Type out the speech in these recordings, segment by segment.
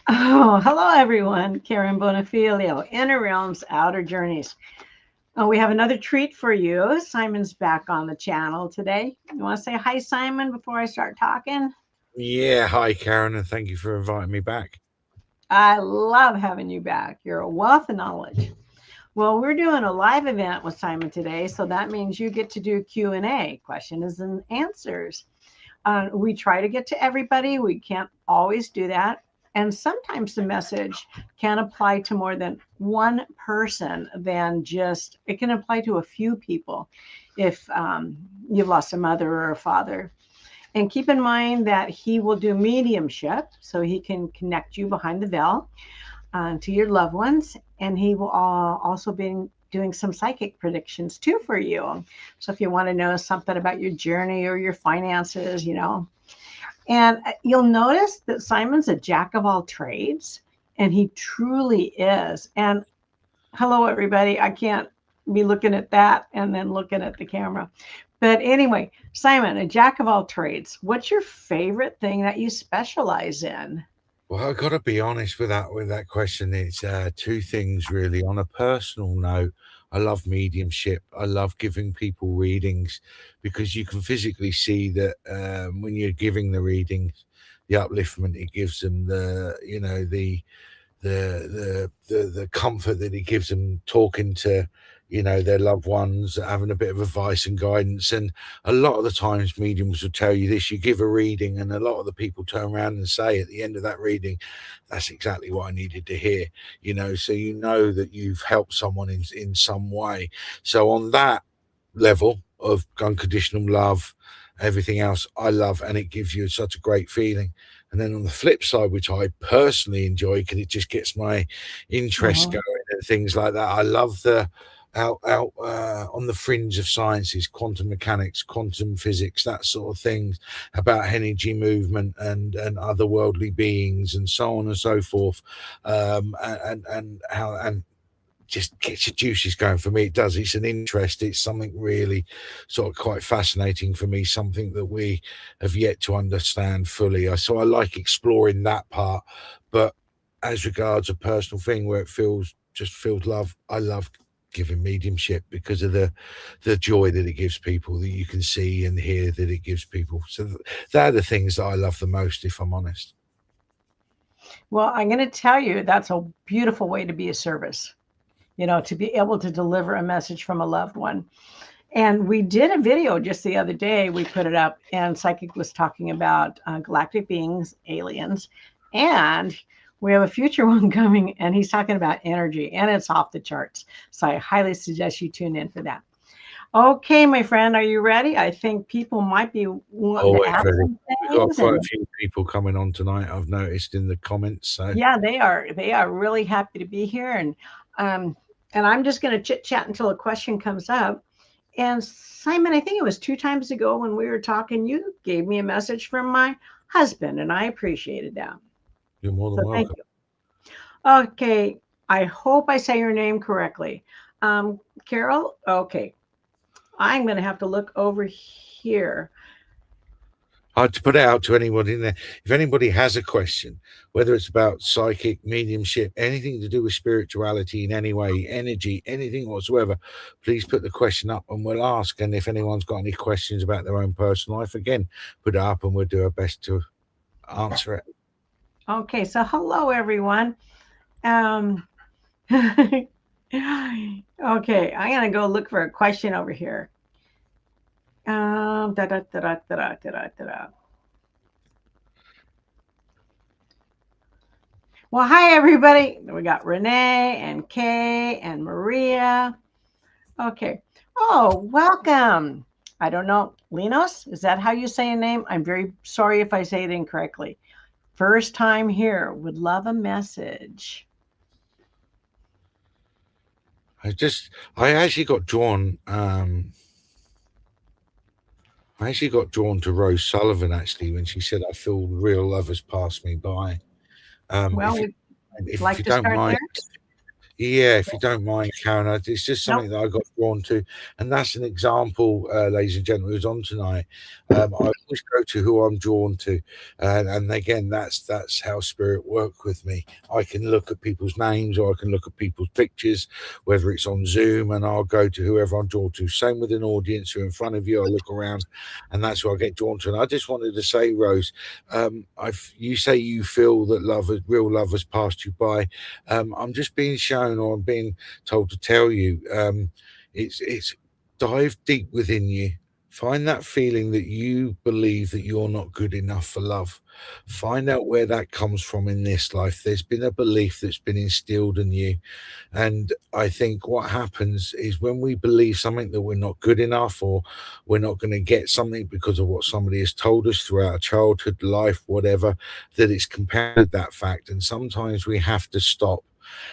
Oh, hello everyone. Karen Bonafilio, Inner Realms, Outer Journeys. We have another treat for you. Simon's back on the channel today. You want to say hi, Simon, before I start talking? Yeah, hi Karen, and thank you for inviting me back. I love having you back. You're a wealth of knowledge. Well, we're doing a live event with Simon today, so that means you get to do Q&A, questions and answers. We try to get to everybody. We can't always do that. And sometimes the message can apply to more than one person than just, it can apply to a few people if you've lost a mother or a father. And keep in mind that he will do mediumship, so he can connect you behind the veil to your loved ones. And he will also be doing some psychic predictions too for you. So if you want to know something about your journey or your finances, and you'll notice that Simon's a jack of all trades, and he truly is. And hello, everybody. I can't be looking at that and then looking at the camera. But anyway, Simon, a jack of all trades. What's your favorite thing that you specialize in? Well, I've got to be honest with that question. It's two things really. On a personal note, I love mediumship. I love giving people readings because you can physically see that when you're giving the readings, the upliftment it gives them, the comfort that it gives them talking to their loved ones, having a bit of advice and guidance. And a lot of the times mediums will tell you this: you give a reading and a lot of the people turn around and say at the end of that reading, that's exactly what I needed to hear. So that you've helped someone in some way. So on that level of unconditional love, everything else I love, and it gives you such a great feeling. And then on the flip side, which I personally enjoy because it just gets my interest Uh-huh. going and things like that, I love the out on the fringe of sciences, quantum mechanics, quantum physics, that sort of things, about energy movement and otherworldly beings and so on and so forth, and how and just gets your juices going. For me, it does. It's an interest. It's something really sort of quite fascinating for me, something that we have yet to understand fully. So I like exploring that part. But as regards a personal thing where it feels love, I love giving mediumship because of the joy that it gives people, that you can see and hear that it gives people. So they're the things that I love the most, if I'm honest. Well, I'm going to tell you that's a beautiful way to be a service, to be able to deliver a message from a loved one. And we did a video just the other day. We put it up, and Psychic was talking about galactic beings, aliens, and we have a future one coming, and he's talking about energy, and it's off the charts. So I highly suggest you tune in for that. Okay, my friend, are you ready? I think people might be wanting to Always ask ready. some We've got things, quite a and few people coming on tonight, I've noticed in the comments. So yeah, they are really happy to be here, um, and I'm just going to chit chat until a question comes up. And Simon, I think it was 2 times ago when we were talking, you gave me a message from my husband, and I appreciated that. you're more than So thank welcome. you. Okay, I hope I say your name correctly. Carol, okay, I'm going to have to look over here. I'd put it out to anybody in there. If anybody has a question, whether it's about psychic, mediumship, anything to do with spirituality in any way, energy, anything whatsoever, please put the question up and we'll ask. And if anyone's got any questions about their own personal life, again, put it up and we'll do our best to answer it. Okay, so hello, everyone. Um, okay, I'm going to go look for a question over here. Da, da, da, da, da, da, da, da. Well, hi, everybody. We got Renee and Kay and Maria. Okay. Oh, welcome. I don't know. Linos, is that how you say a name? I'm very sorry if I say it incorrectly. First time here. Would love a message. I actually got drawn. I actually got drawn to Rose Sullivan actually when she said, "I feel real love has passed me by." Well, If you we'd if like you to don't start mind, there. Yeah, if you don't mind, Karen, it's just Nope. something that I got drawn to, and that's an example, ladies and gentlemen, who's on tonight. I always go to who I'm drawn to, and again, that's how spirit work with me. I can look at people's names, or I can look at people's pictures, whether it's on Zoom, and I'll go to whoever I'm drawn to. Same with an audience who are in front of you. I look around, and that's where I get drawn to. And I just wanted to say, Rose, you say you feel that real love has passed you by. I'm just being shown, or I'm being told to tell you, it's dive deep within you. Find that feeling that you believe that you're not good enough for love. Find out where that comes from in this life. There's been a belief that's been instilled in you. And I think what happens is when we believe something that we're not good enough, or we're not going to get something because of what somebody has told us throughout our childhood, life, whatever, that it's compounded that fact. And sometimes we have to stop,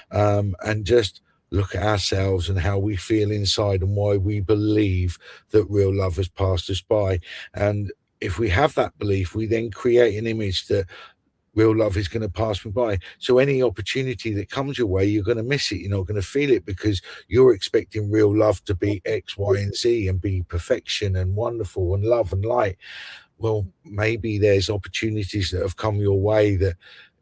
and just look at ourselves and how we feel inside, and why we believe that real love has passed us by. And if we have that belief, we then create an image that real love is going to pass me by. So any opportunity that comes your way, you're going to miss it. You're not going to feel it, because you're expecting real love to be X, Y, and Z, and be perfection and wonderful and love and light. Well, maybe there's opportunities that have come your way that,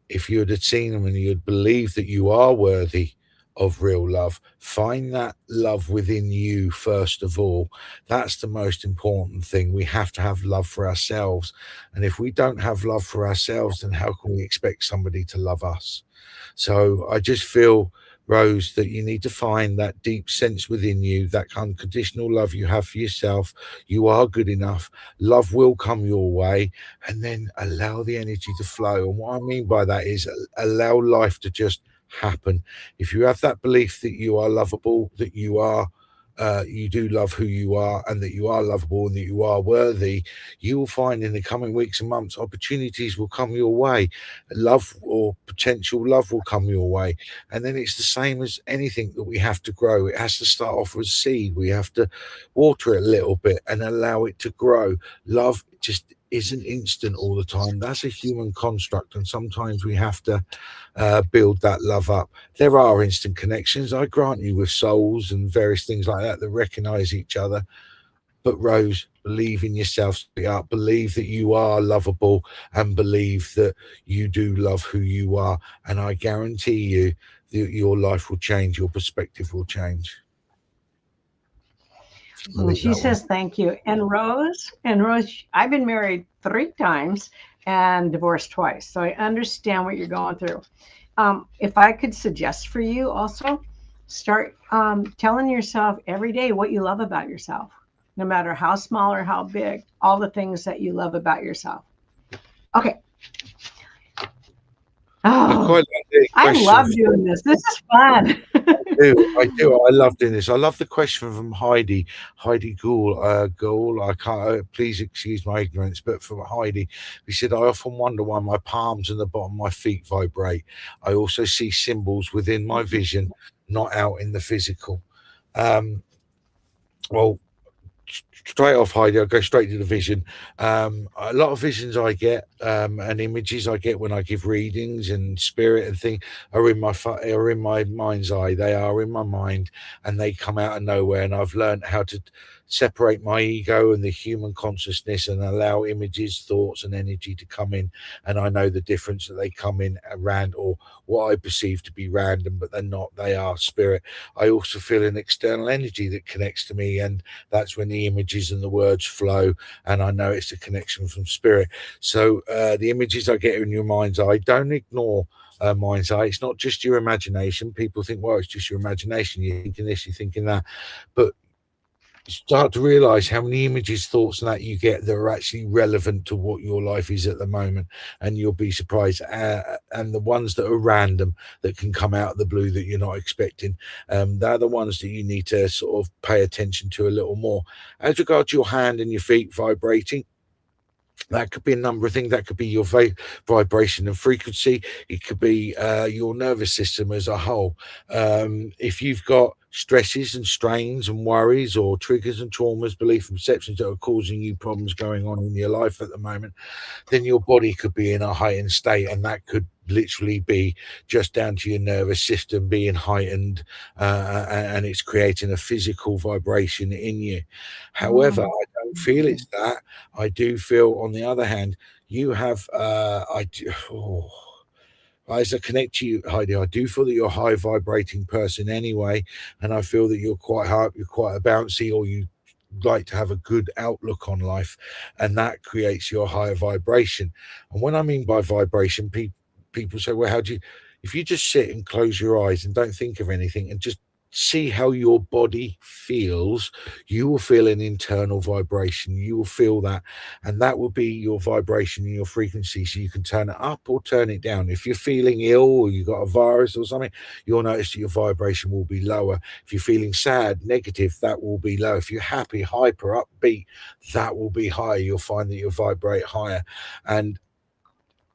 if you had seen them and you'd believe that you are worthy of real love, find that love within you first of all. That's the most important thing. We have to have love for ourselves. And if we don't have love for ourselves, then how can we expect somebody to love us? So I just feel, Rose, that you need to find that deep sense within you, that unconditional love you have for yourself. You are good enough. Love will come your way, and then allow the energy to flow. And what I mean by that is allow life to just happen. If you have that belief that you are lovable, that you do love who you are, and that you are lovable, and that you are worthy, you will find in the coming weeks and months opportunities will come your way. Love, or potential love, will come your way. And then it's the same as anything that we have to grow. It has to start off as seed. We have to water it a little bit and allow it to grow. Love just isn't instant all the time. That's a human construct, and sometimes we have to build that love up. There are instant connections, I grant you, with souls and various things like that that recognize each other. But Rose, believe in yourself, sweetheart. Believe that you are lovable, and believe that you do love who you are. And I guarantee you that your life will change, your perspective will change. I'll Well, leave she that one. says thank you. And Rose, I've been married 3 times and divorced twice. So I understand what you're going through. If I could suggest for you also, start telling yourself every day what you love about yourself, no matter how small or how big, all the things that you love about yourself. Okay. I Oh, quite like the I question. love doing this. This is fun. I do. I love doing this. I love the question from Heidi, Heidi Gould. Gould. I can't. Please excuse my ignorance, but from Heidi, he said, "I often wonder why my palms and the bottom of my feet vibrate. I also see symbols within my vision, not out in the physical." Um, well, straight off, Heidi, I'll go straight to the vision. A lot of visions I get, and images I get when I give readings and spirit and thing, are in my mind's eye. They are in my mind, and they come out of nowhere. And I've learned how to separate my ego and the human consciousness, and allow images, thoughts, and energy to come in. And I know the difference, that they come in around, or what I perceive to be random, but they're not. They are spirit. I also feel an external energy that connects to me, and that's when the images and the words flow, and I know it's a connection from spirit. So the images I get in your mind's eye, don't ignore mind's eye. It's not just your imagination. People think, well, it's just your imagination, you're thinking this, you're thinking that, but start to realize how many images, thoughts, and that you get that are actually relevant to what your life is at the moment, and you'll be surprised. And the ones that are random, that can come out of the blue, that you're not expecting, they're the ones that you need to sort of pay attention to a little more. As regards your hand and your feet vibrating, that could be a number of things. That could be your vibration and frequency. It could be your nervous system as a whole. If you've got stresses and strains and worries or triggers and traumas, belief and perceptions that are causing you problems going on in your life at the moment, then your body could be in a heightened state, and that could literally be just down to your nervous system being heightened, and it's creating a physical vibration in you. However, Mm. I don't feel it's that. I do feel, on the other hand, you have, I do, oh, as I connect to you, Heidi, I do feel that you're a high vibrating person anyway, and I feel that you're quite high, you're quite a bouncy, or you like to have a good outlook on life, and that creates your higher vibration. And when I mean by vibration, people say, "Well, how do you?" If you just sit and close your eyes and don't think of anything, and just see how your body feels, you will feel an internal vibration. You will feel that, and that will be your vibration and your frequency, so you can turn it up or turn it down. If you're feeling ill or you've got a virus or something, you'll notice that your vibration will be lower. If you're feeling sad, negative, that will be low. If you're happy, hyper, upbeat, that will be higher. You'll find that you'll vibrate higher. And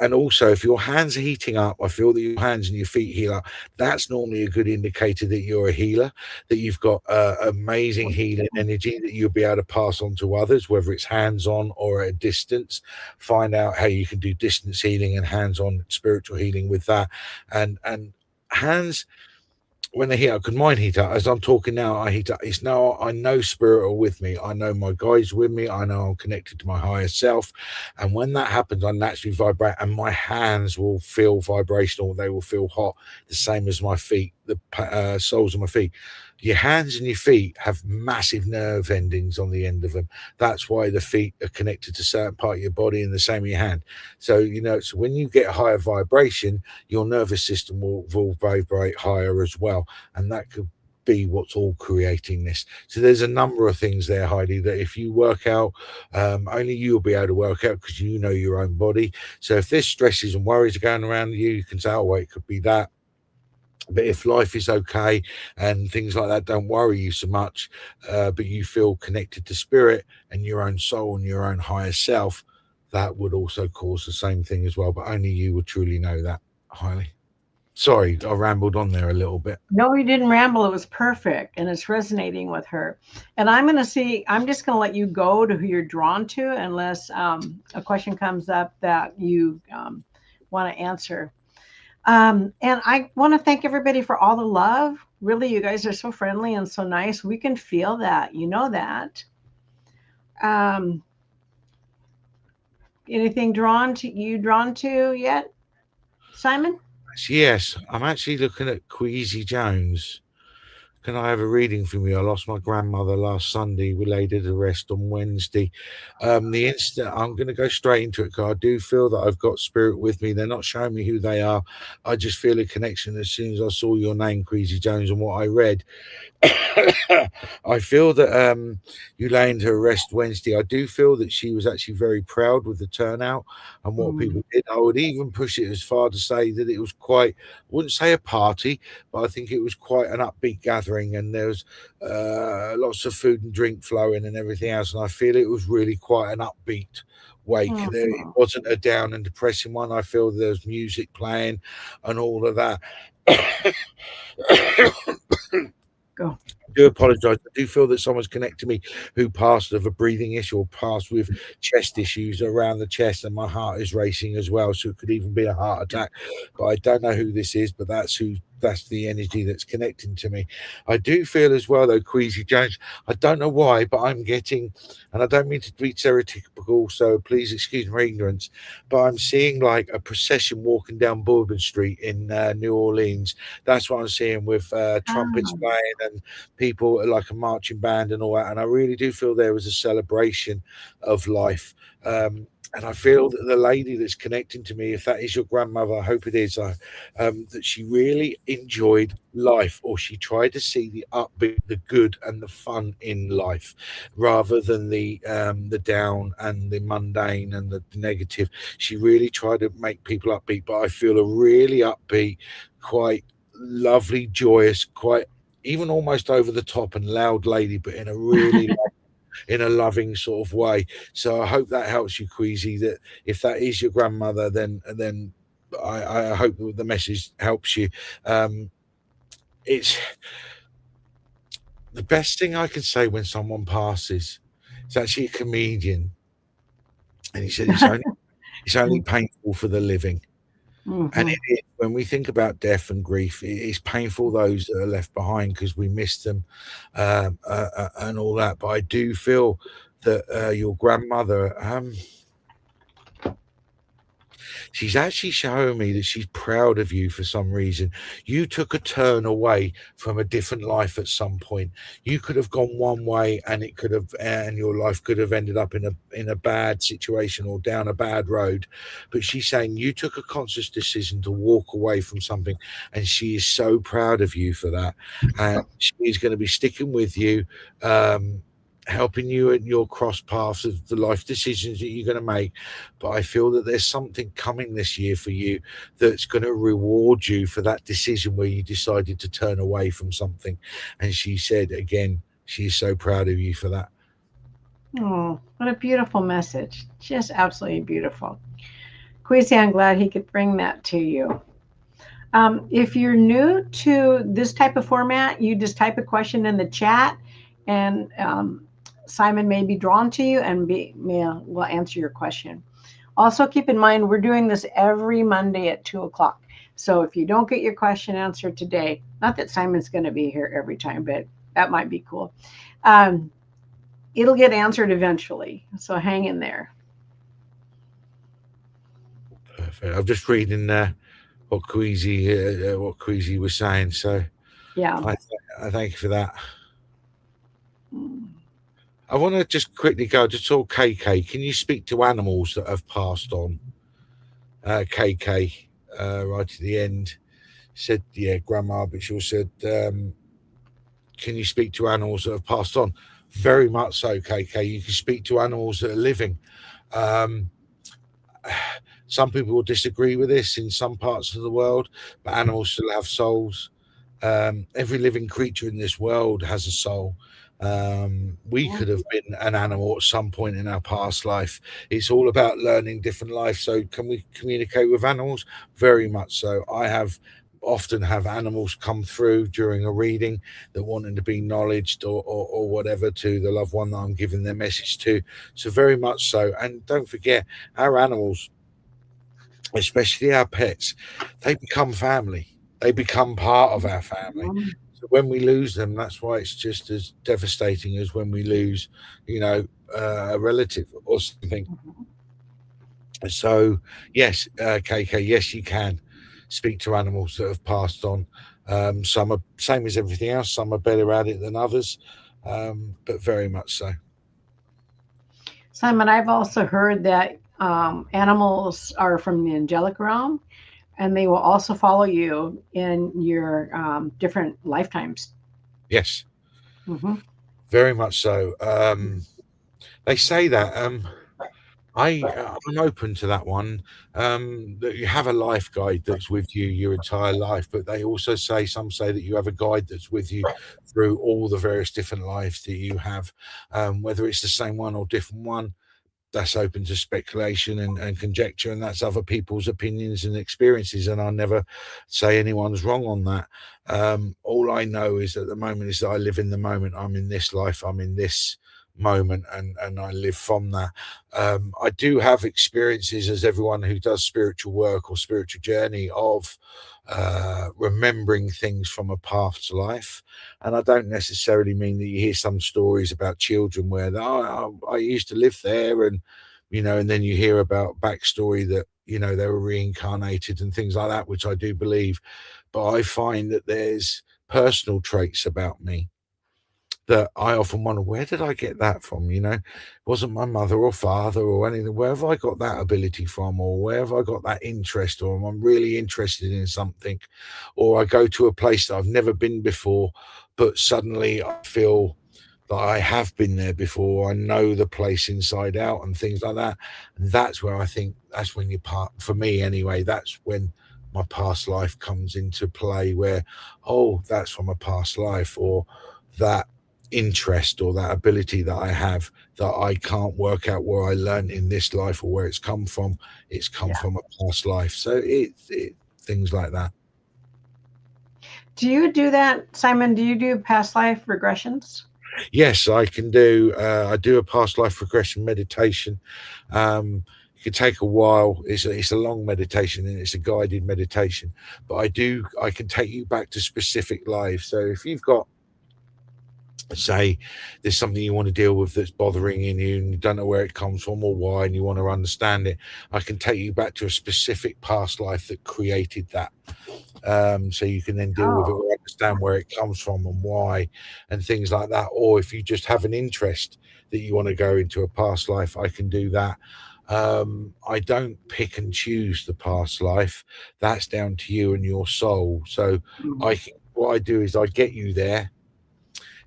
and also, if your hands are heating up, I feel that your hands and your feet heal up. That's normally a good indicator that you're a healer, that you've got amazing healing energy that you'll be able to pass on to others, whether it's hands on or at a distance. Find out how you can do distance healing and hands on spiritual healing with that. And hands, when they heat up, because mine heat up as I'm talking now, I heat up. It's now I know spirit are with me. I know my guides with me. I know I'm connected to my higher self, and when that happens, I naturally vibrate, and my hands will feel vibrational. They will feel hot, the same as my feet, the soles of my feet. Your hands and your feet have massive nerve endings on the end of them. That's why the feet are connected to certain part of your body, and the same with your hand. So so when you get higher vibration, your nervous system will vibrate higher as well, and that could be what's all creating this. So there's a number of things there, Heidi, that if you work out, only you'll be able to work out, because you know your own body. So if there's stresses and worries are going around you can say, oh wait, it could be that. But if life is okay and things like that don't worry you so much, but you feel connected to spirit and your own soul and your own higher self, that would also cause the same thing as well. But only you would truly know that, Highly. Sorry, I rambled on there a little bit. No, you didn't ramble. It was perfect, and it's resonating with her. And I'm going to see. I'm just going to let you go to who you're drawn to, unless a question comes up that you want to answer. And I want to thank everybody for all the love. Really, you guys are so friendly and so nice. We can feel that. You know that. Um, Anything drawn to yet, Simon? Yes, I'm actually looking at Queasy Jones. Can I have a reading from you? I lost my grandmother last Sunday. We laid her to rest on Wednesday. The instant I'm going to go straight into it, because I do feel that I've got spirit with me. They're not showing me who they are. I just feel a connection as soon as I saw your name, Queasy Jones, and what I read. I feel that you laying to rest Wednesday. I do feel that she was actually very proud with the turnout and what Mm. people did. I would even push it as far to say that it was quite, I wouldn't say a party, but I think it was quite an upbeat gathering, and there was lots of food and drink flowing and everything else. And I feel it was really quite an upbeat wake. It Mhm. wasn't a down and depressing one. I feel there was music playing and all of that. Go. Do apologise. I do feel that someone's connected me who passed of a breathing issue or passed with chest issues around the chest, and my heart is racing as well. So it could even be a heart attack. But I don't know who this is, but that's the energy that's connecting to me. I do feel as well though, Queasy Jones. I don't know why, but I'm getting, and I don't mean to be stereotypical, so please excuse my ignorance, but I'm seeing like a procession walking down Bourbon Street in New Orleans. That's what I'm seeing, with trumpets Ah. playing and people like a marching band and all that. And I really do feel there was a celebration of life. And I feel that the lady that's connecting to me, if that is your grandmother, I hope it is, that she really enjoyed life, or she tried to see the upbeat, the good, and the fun in life, rather than the down and the mundane and the negative. She really tried to make people upbeat. But I feel a really upbeat, quite lovely, joyous, quite even almost over the top and loud lady, but in a really in a loving sort of way. So I hope that helps you, Queasy. That if that is your grandmother, then I hope that the message helps you. It's The best thing I can say when someone passes, it's actually a comedian, and he said it's only painful for the living. And Hmm. it is, when we think about death and grief, it is painful those that are left behind because we miss them, and all that. But I do feel that your grandmother, she's actually showing me that she's proud of you for some reason. You took a turn away from a different life at some point. You could have gone one way, and it could have, and your life could have ended up in a bad situation or down a bad road. But she's saying you took a conscious decision to walk away from something, and she is so proud of you for that. And she's going to be sticking with you. Helping you in your cross paths of the life decisions that you're going to make, but I feel that there's something coming this year for you that's going to reward you for that decision where you decided to turn away from something. And she said again, she's so proud of you for that. Oh, what a beautiful message. Just absolutely beautiful. Queasy, I'm glad he could bring that to you. If you're new to this type of format, you just type a question in the chat, and Simon may be drawn to you and will answer your question. Also, keep in mind we're doing this every Monday at 2 o'clock. So if you don't get your question answered today, not that Simon's going to be here every time, but that might be cool. Um, it'll get answered eventually. So hang in there. Perfect. I'm just reading what Queasy was saying. So Yeah. I thank you for that. I want to just quickly go to talk KK. Can you speak to animals that have passed on? KK, right at the end, said, yeah, Grandma, but she also said, can you speak to animals that have passed on? Very much so, KK. You can speak to animals that are living. Um, some people will disagree with this in some parts of the world, but animals still have souls. Every living creature in this world has a soul. We could have been an animal at some point in our past life. It's all about learning different life. So, can we communicate with animals? Very much so. I have often have animals come through during a reading that wanting to be acknowledged, or whatever, to the loved one that I'm giving their message to. So very much so. And don't forget, our animals, especially our pets, they become family. They become part of our family. So when we lose them, that's why it's just as devastating as when we lose, you know, a relative or something. So yes, KK, yes, you can speak to animals that have passed on. Some are same as everything else. Some are better at it than others, but very much so. Simon, I've also heard that animals are from the angelic realm, and they will also follow you in your different lifetimes. Yes, Hmm. very much so. They say that. I'm open to that one. That you have a life guide that's with you your entire life, but they also say, some say that you have a guide that's with you through all the various different lives that you have, whether it's the same one or different one. That's open to speculation and conjecture, and that's other people's opinions and experiences, and I'll never say anyone's wrong on that. All I know is at the moment is that I live in the moment. I'm in this life, I'm in this moment, and I live from that. I do have experiences, as everyone who does spiritual work or spiritual journey, of remembering things from a past life. And I don't necessarily mean that you hear some stories about children where I used to live there, and and then you hear about backstory that they were reincarnated and things like that, which I do believe. But I find that there's personal traits about me that I often wonder, where did I get that from? It wasn't my mother or father or anything. Where have I got that ability from, or where have I got that interest, or I'm really interested in something, or I go to a place that I've never been before, but suddenly I feel that I have been there before. I know the place inside out and things like that. And that's where I think that's when for me anyway, that's when my past life comes into play, where, oh, that's from a past life, or that interest or that ability that I have that I can't work out where I learned in this life or where it's come from. It's come Yeah. from a past life. So it things like that. Do you do that, Simon? Do you do past life regressions? Yes, I can do. I do a past life regression meditation. It can take a while. It's a long meditation and it's a guided meditation. But I do. I can take you back to specific lives. So if you've got, say, there's something you want to deal with that's bothering in you and you don't know where it comes from or why, and you want to understand it, I can take you back to a specific past life that created that, so you can then deal with it Oh, or understand where it comes from and why and things like that. Or if you just have an interest that you want to go into a past life, I can do that. I don't pick and choose the past life. That's down to you and your soul. So mhm. what I do is I get you there.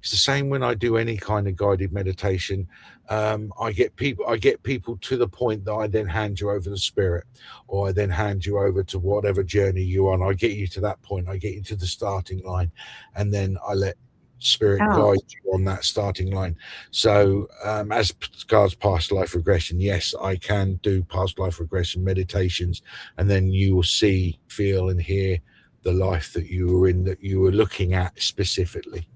It's the same when I do any kind of guided meditation. I get people to the point that I then hand you over the spirit, or I then hand you over to whatever journey you're on. I get you to that point. I get you to the starting line, and then I let spirit Oh, guide you on that starting line. So, as regards past life regression, yes, I can do past life regression meditations, and then you will see, feel, and hear the life that you were in, that you were looking at specifically.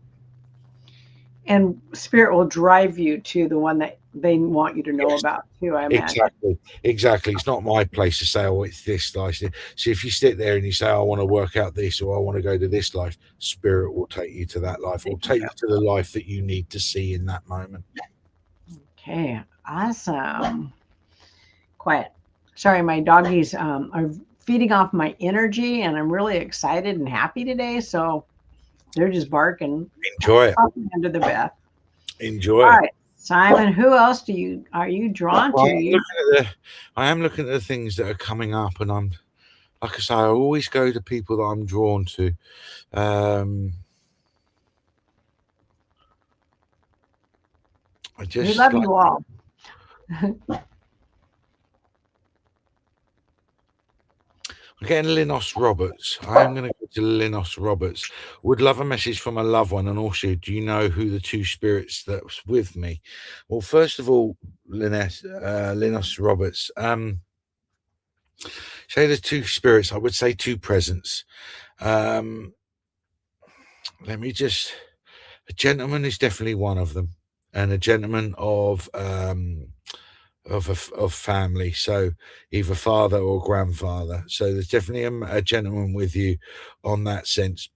and spirit will drive you to the one that they want you to know Yes. about too, I imagine. Exactly, exactly. It's not my place to say, "Oh, it's this life." So if you sit there and you say, "I want to work out this," or "I want to go to this life," Spirit will take you to that life, or Thank take you. you to the life that you need to see in that moment. Okay, awesome. Quiet. Sorry, my doggies are feeding off my energy, and I'm really excited and happy today. So they're just barking, Enjoy it. popping under the bed. Enjoy All it. right, Simon. Who else do you are you drawn Well, to? You I am looking at the things that are coming up, and I'm, like I say, I always go to people that I'm drawn to. Um, I we just love like. you all. I'm getting Linus Roberts. I am going to go to Linus Roberts. Would love a message from a loved one. And also, do you know who the two spirits that's with me? Well, first of all, Linus Roberts. Say there's two spirits. I would say two presents. Um, let me just. A gentleman is definitely one of them, and a gentleman of family, so either father or grandfather. So there's definitely a gentleman with you on that sense.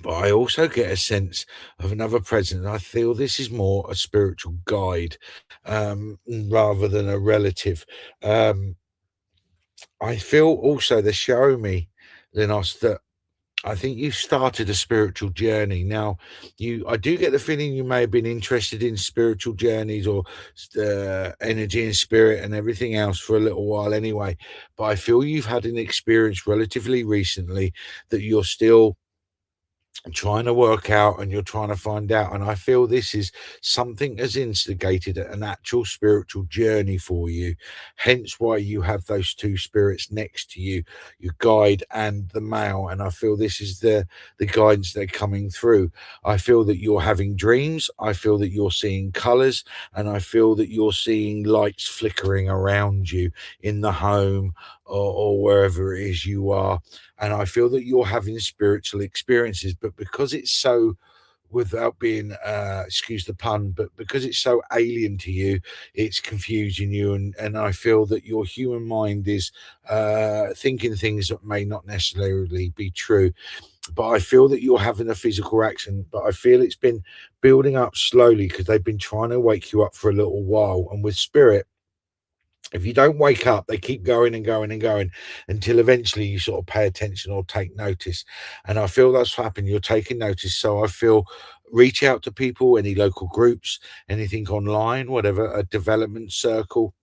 But I also get a sense of another presence. I feel this is more a spiritual guide, rather than a relative. Um, I feel also they show me, Linos, that I think you've started a spiritual journey. Now, I do get the feeling you may have been interested in spiritual journeys or energy and spirit and everything else for a little while anyway. But I feel you've had an experience relatively recently that you're still trying to work out and you're trying to find out. And I feel this is something has instigated an actual spiritual journey for you, hence why you have those two spirits next to you, your guide and the male. And I feel this is the guidance they're coming through. I feel that you're having dreams, I feel that you're seeing colors, and I feel that you're seeing lights flickering around you in the home, or wherever it is you are. And I feel that you're having spiritual experiences, but because it's so, without being, excuse the pun, but because it's so alien to you, it's confusing you. And I feel that your human mind is thinking things that may not necessarily be true. But I feel that you're having a physical reaction, but I feel it's been building up slowly because they've been trying to wake you up for a little while. And with spirit, if you don't wake up, they keep going and going and going until eventually you sort of pay attention or take notice. And I feel that's happened. You're taking notice. So I feel, reach out to people, any local groups, anything online, whatever, a development circle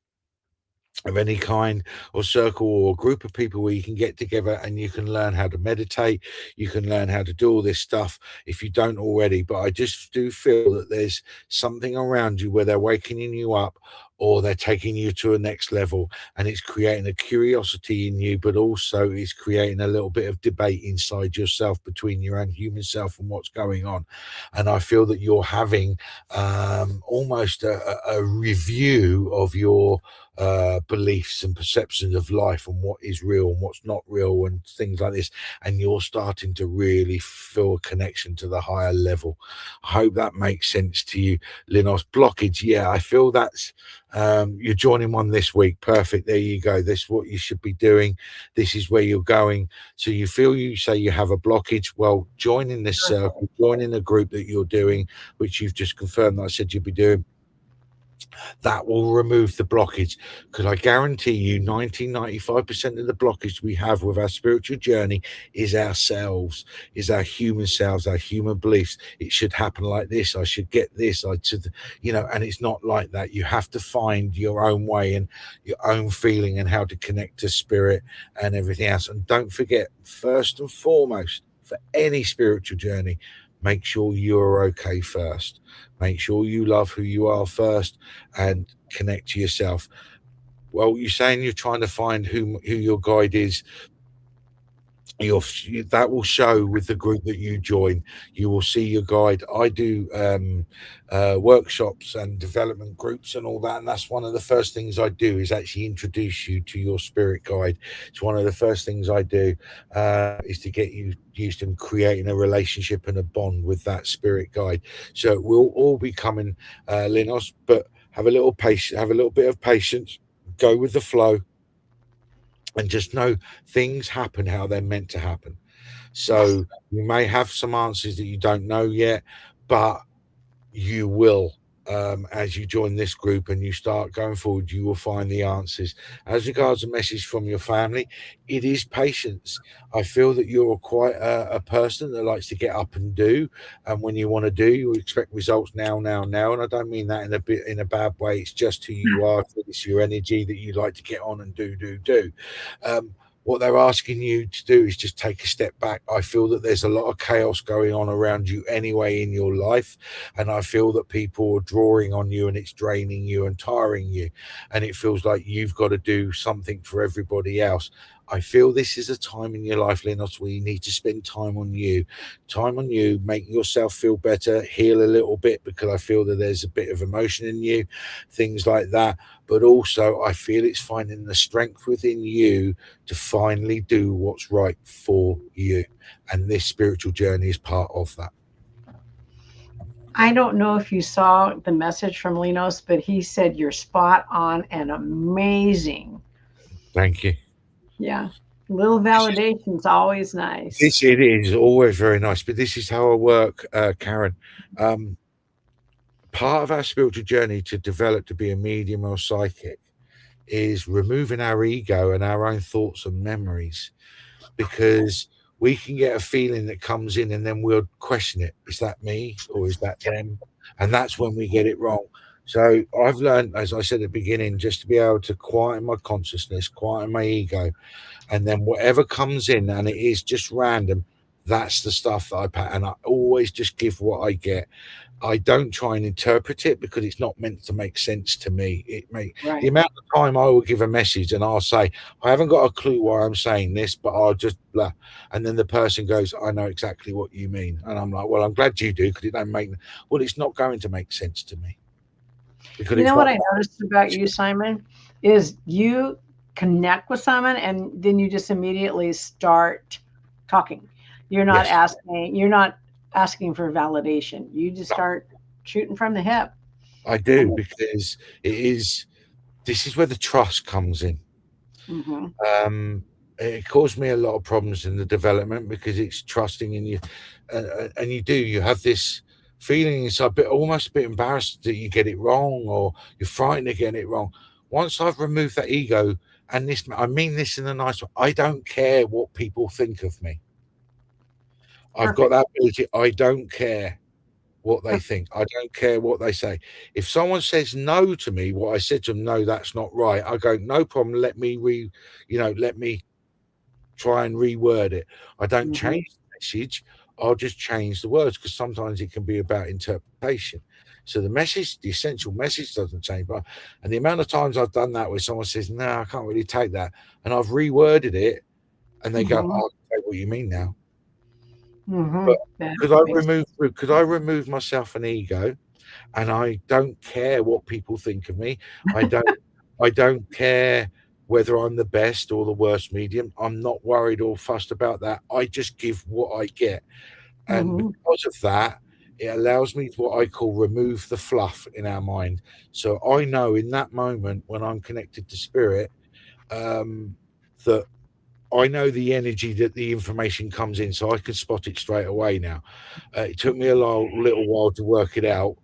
of any kind, or circle or group of people where you can get together and you can learn how to meditate, you can learn how to do all this stuff if you don't already. But I just do feel that there's something around you where they're waking you up, or they're taking you to a next level, and it's creating a curiosity in you, but also it's creating a little bit of debate inside yourself between your own human self and what's going on. And I feel that you're having almost a review of your beliefs and perceptions of life and what is real and what's not real and things like this, and you're starting to really feel a connection to the higher level. I hope that makes sense to you, Linos. Blockage, yeah, I feel that's you're joining one this week. Perfect. There you go. This is what you should be doing. This is where you're going. So you feel, you say you have a blockage. Well, join in this circle, join in a group that you're doing, which you've just confirmed that I said you'd be doing. That will remove the blockage, because I guarantee you 95% of the blockage we have with our spiritual journey is ourselves, is our human selves, our human beliefs. It should happen like this, I should get this, I should, and it's not like that. You have to find your own way and your own feeling and how to connect to spirit and everything else. And don't forget, first and foremost, for any spiritual journey, make sure you're okay first. Make sure you love who you are first and connect to yourself. Well, you're saying you're trying to find who your guide is. You'll, that will show with the group that you join. You will see your guide. I do workshops and development groups and all that, and that's one of the first things I do is actually introduce you to your spirit guide. It's one of the first things I do, is to get you used to creating a relationship and a bond with that spirit guide. So we'll all be coming, Linos, but have a little patience, have a little bit of patience, go with the flow, and just know things happen how they're meant to happen. Yes. So you may have some answers that you don't know yet, but you will, as you join this group and you start going forward, you will find the answers. As regards a message from your family, it is patience. I feel that you're quite a person that likes to get up and do, and when you want to do, you expect results now. And I don't mean that in a bad way. It's just who you are. It's your energy that you like to get on and do. What they're asking you to do is just take a step back. I feel that there's a lot of chaos going on around you anyway in your life, and I feel that people are drawing on you and it's draining you and tiring you, and it feels like you've got to do something for everybody else. I feel this is a time in your life, Linus, where you need to spend time on you, make yourself feel better, heal a little bit, because I feel that there's a bit of emotion in you, things like that. But also, I feel it's finding the strength within you to finally do what's right for you. And this spiritual journey is part of that. I don't know if you saw the message from Linos, but he said you're spot on and amazing. Thank you. Yeah. Little validation's always nice. This it is always very nice, but this is how I work, Karen. Um, Part of our spiritual journey to develop to be a medium or psychic is removing our ego and our own thoughts and memories, because we can get a feeling that comes in and then we'll question it. Is that me or is that them? And that's when we get it wrong. So I've learned, as I said at the beginning, just to be able to quieten my consciousness, quieten my ego, and then whatever comes in and it is just random, that's the stuff that I pat, and I always just give what I get. I don't try and interpret it because it's not meant to make sense to me. The Right. amount of time I will give a message and I'll say, I haven't got a clue why I'm saying this, but I'll just blah. And then the person goes, I know exactly what you mean. And I'm like, well, I'm glad you do, because it don't make, well, it's not going to make sense to me because You it's know what not. I noticed about you, Simon, is you connect with someone and then you just immediately start talking. Yes, You're not asking for validation. You just start shooting from the hip. I do, And because it is, this is where the trust comes in. mm-hmm. Um, it caused me a lot of problems in the development because it's trusting in you, and you have this feeling inside, a bit almost a bit embarrassed that you get it wrong, or you're frightened of getting it wrong. Once I've removed that ego, and this, I mean this in a nice way, I don't care what people think of me. I've got Perfect. that ability. I don't care what they think. I don't care what they say. If someone says no to me, what I said to them, no, that's not right. I go, no problem. Let me try and reword it. I don't Mm-hmm. change the message. I'll just change the words, because sometimes it can be about interpretation. So the message, the essential message doesn't change. But and the amount of times I've done that where someone says, "No, I can't really take that," and I've reworded it, and they go, Mm-hmm. "Oh, I take what you mean now." Mm-hmm. But That makes because I remove myself an ego, and I don't care what people think of me. I don't I don't care whether I'm the best or the worst medium. I'm not worried or fussed about that. I just give what I get. And mm-hmm. because of that, it allows me to what I call remove the fluff in our mind. So I know in that moment when I'm connected to spirit, that I know the energy that the information comes in, so I can spot it straight away now. It took me a little while to work it out,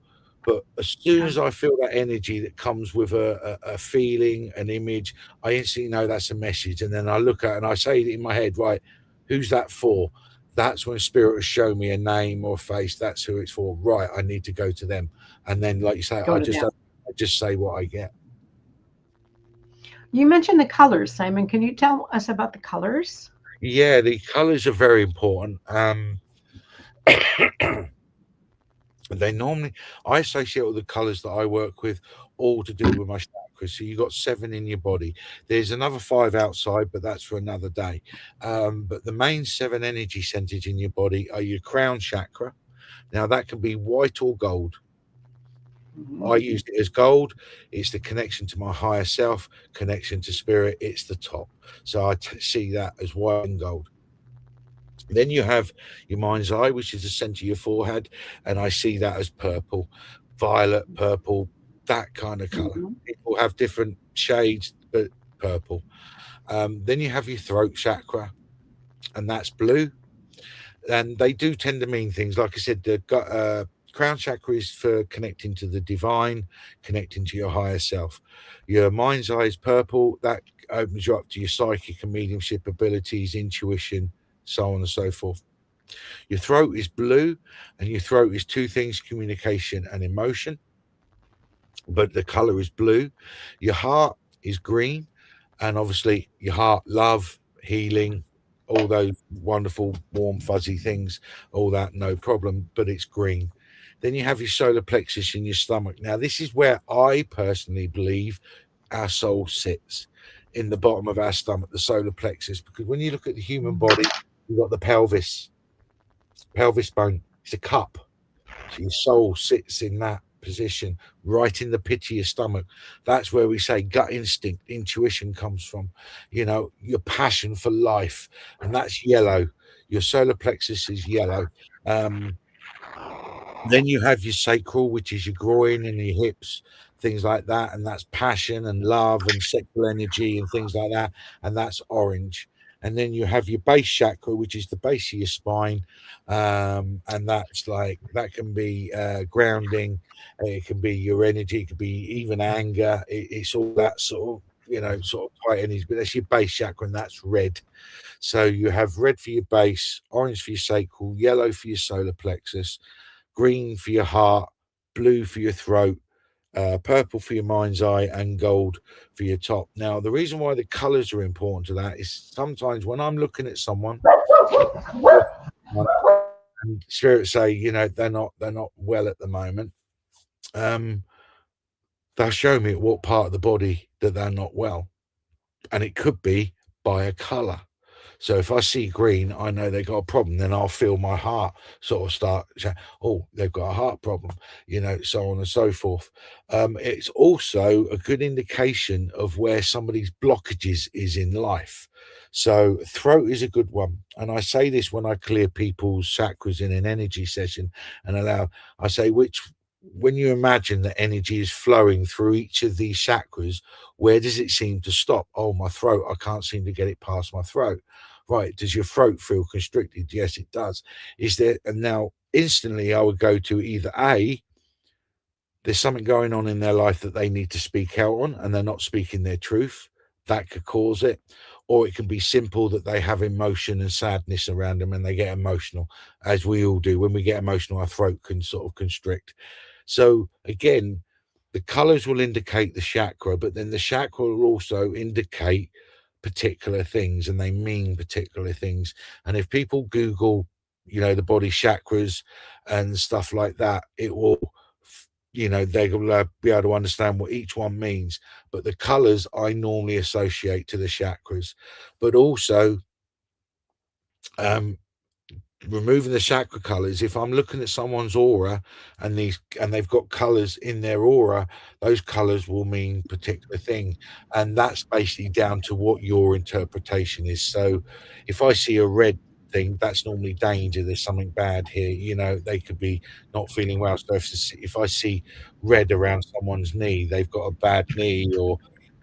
but as soon Yeah. as I feel that energy that comes with a feeling, an image, I instantly know that's a message. And then I look at it and I say it in my head, right, who's that for? That's when spirit will show me a name or a face. That's who it's for. Right, I need to go to them. And then, like you say, Go to them. I just say what I get. You mentioned the colors, Simon. Can you tell us about the colors? Yeah, the colors are very important. They normally, I associate all the colors that I work with all to do with my chakras. So you got 7 in your body. There's another 5 outside, but that's for another day. But the main 7 energy centers in your body are your crown chakra. Now that can be white or gold. Mm-hmm. I used it as gold. It's the connection to my higher self, connection to spirit. It's the top. So see that as white and gold. Then you have your mind's eye, which is the center of your forehead, and I see that as purple, violet, purple, that kind of color. Mm-hmm. People have different shades, but purple. Then you have your throat chakra, and that's blue. And they do tend to mean things. Like I said, the crown chakra is for connecting to the divine, connecting to your higher self. Your mind's eye is purple. That opens you up to your psychic and mediumship abilities, intuition, so on and so forth. Your throat is blue, and your throat is two things: communication and emotion, but the color is blue. Your heart is green, and obviously, your heart, love, healing, all those wonderful, warm, fuzzy things, all that, no problem, but it's green. Then you have your solar plexus in your stomach. Now, this is where I personally believe our soul sits, in the bottom of our stomach, the solar plexus, because when you look at the human body, you've got the pelvis bone. It's a cup. So your soul sits in that position, right in the pit of your stomach. That's where we say gut instinct, intuition comes from. Your passion for life, and that's yellow. Your solar plexus is yellow. Um, then you have your sacral, which is your groin and your hips, things like that. And that's passion and love and sexual energy and things like that. And that's orange. And then you have your base chakra, which is the base of your spine. And that's like, that can be grounding. It can be your energy. It could be even anger. It's all that sort of, sort of tight energy. But that's your base chakra, and that's red. So you have red for your base, orange for your sacral, yellow for your solar plexus, green for your heart, blue for your throat, purple for your mind's eye, and gold for your top. Now, the reason why the colors are important to that is sometimes when I'm looking at someone, and spirits say, they're not well at the moment, um, they'll show me at what part of the body that they're not well, and it could be by a color. So if I see green, I know they got a problem. Then I'll feel my heart sort of start. Oh, they've got a heart problem, so on and so forth. It's also a good indication of where somebody's blockages is in life. So throat is a good one, and I say this when I clear people's chakras in an energy session, and I say which. When you imagine that energy is flowing through each of these chakras, where does it seem to stop? Oh, my throat. I can't seem to get it past my throat. Right. Does your throat feel constricted? Yes, it does. Is there, and now instantly I would go to either A, there's something going on in their life that they need to speak out on and they're not speaking their truth. That could cause it. Or it can be simple that they have emotion and sadness around them and they get emotional, as we all do. When we get emotional, our throat can sort of constrict. So again, the colors will indicate the chakra, but then the chakra will also indicate particular things, and they mean particular things. And if people Google, the body chakras and stuff like that, it will, they'll be able to understand what each one means. But the colors I normally associate to the chakras, but also um, removing the chakra colors. If I'm looking at someone's aura and they've got colors in their aura, those colors will mean particular thing, and that's basically down to what your interpretation is. So if I see a red thing, that's normally danger, there's something bad here, they could be not feeling well. So if I see red around someone's knee, they've got a bad knee or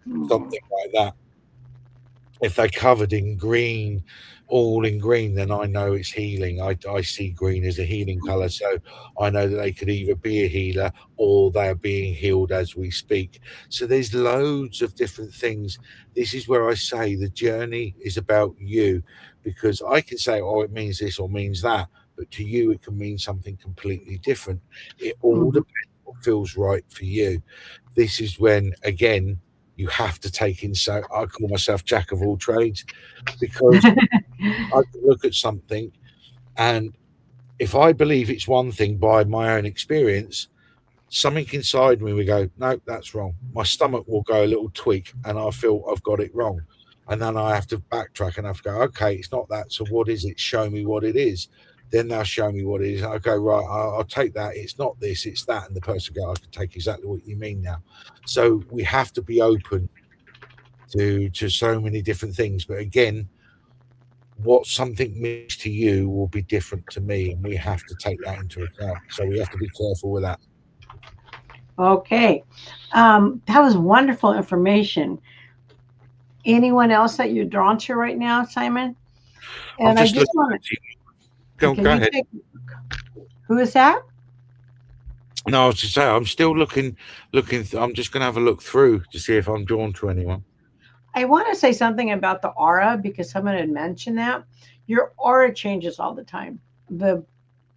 Mhm. something like that. If they're covered in green, all in green, then I know it's healing. I see green as a healing color. So I know that they could either be a healer or they're being healed as we speak. So there's loads of different things. This is where I say the journey is about you, because I can say, oh, it means this or means that. But to you, it can mean something completely different. It all Mhm. depends what feels right for you. This is when, again, you have to take in. So I call myself jack of all trades, because I can look at something, and if I believe it's one thing by my own experience, something inside me will go, no, that's wrong. My stomach will go a little tweak, and I feel I've got it wrong. And then I have to backtrack and I have to go, okay, it's not that. So what is it? Show me what it is. Then they'll show me what it is. I go, right, I'll take that. It's not this, it's that. And the person go, I can take exactly what you mean now. So we have to be open to so many different things. But again, what something means to you will be different to me, and we have to take that into account. So we have to be careful with that. Okay. That was wonderful information. Anyone else that you're drawn to right now, Simon? I'm And I just just looking want at you. to, Go, can go you ahead. take, who is that? No, I was to say I'm still looking. I'm just going to have a look through to see if I'm drawn to anyone. I want to say something about the aura because someone had mentioned that. Your aura changes all the time. The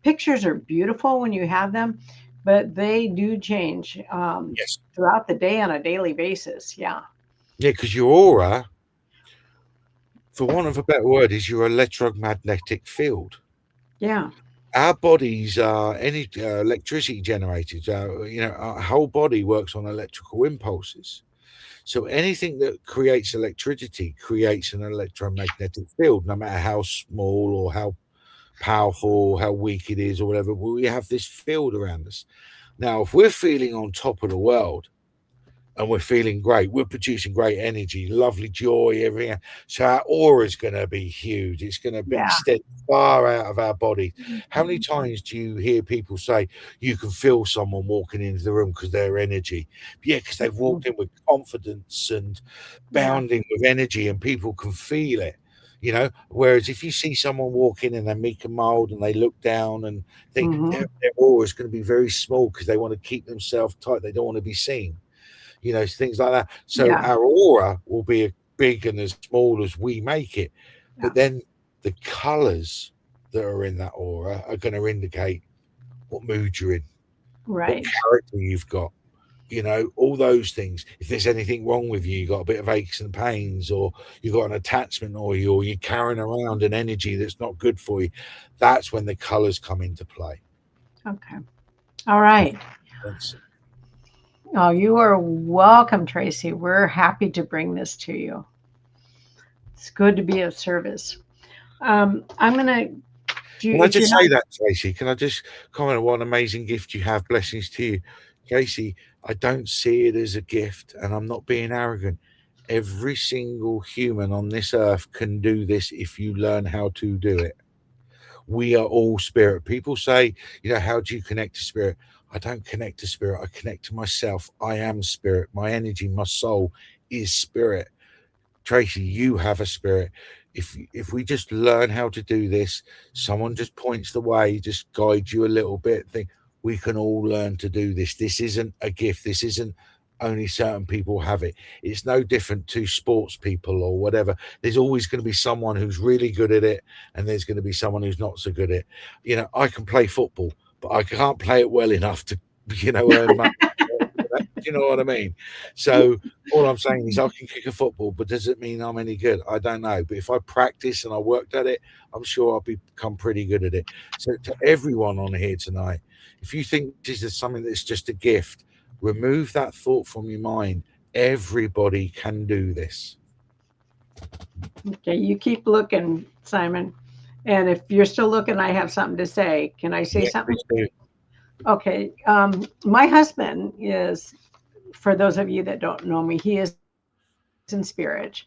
pictures are beautiful when you have them, but they do change Yes. throughout the day on a daily basis. Yeah. Yeah, because your aura, for want of a better word, is your electromagnetic field. Yeah. Our bodies are any electricity generated. Our whole body works on electrical impulses. So anything that creates electricity creates an electromagnetic field, no matter how small or how powerful, how weak it is, or whatever. We have this field around us. Now, if we're feeling on top of the world and we're feeling great, we're producing great energy, lovely joy, everything. So our aura is going to be huge. It's going to be Yeah. extend far out of our body. How many Mhm. times do you hear people say you can feel someone walking into the room because their energy? Yeah, because they've Mhm. walked in with confidence and Yeah. bounding with energy, and people can feel it. Whereas if you see someone walk in and they're meek and mild and they look down and think Hmm. their aura is going to be very small because they want to keep themselves tight, they don't want to be seen, things like that. So Yeah. our aura will be as big and as small as we make it. Yeah. But then the colors that are in that aura are going to indicate what mood you're in, what Right. character you've got, all those things. If there's anything wrong with you, you got a bit of aches and pains, or you got an attachment, or you're carrying around an energy that's not good for you, that's when the colors come into play. Okay. All right. That's- Oh, you are welcome, Tracy. We're happy to bring this to you. It's good to be of service. I'm going to do, Can I if you're just not, say that, Tracy? Can I just comment on what an amazing gift you have? Blessings to you, Casey. I don't see it as a gift, and I'm not being arrogant. Every single human on this earth can do this if you learn how to do it. We are all spirit. People say, how do you connect to spirit? I don't connect to spirit. I connect to myself. I am spirit. My energy, my soul is spirit. Tracy, you have a spirit. If we just learn how to do this, someone just points the way, just guides you a little bit. Think we can all learn to do this. This isn't a gift. This isn't only certain people have it. It's no different to sports people or whatever. There's always going to be someone who's really good at it, and there's going to be someone who's not so good at it. I can play football, but I can't play it well enough to, earn money. Do you know what I mean? So all I'm saying is I can kick a football, but does it mean I'm any good? I don't know. But if I practice and I worked at it, I'm sure I'll become pretty good at it. So to everyone on here tonight, if you think this is something that's just a gift, remove that thought from your mind. Everybody can do this. Okay, you keep looking, Simon. And if you're still looking, I have something to say. Can I say Yeah, something? please do. Okay. My husband is, for those of you that don't know me, he is in spirit.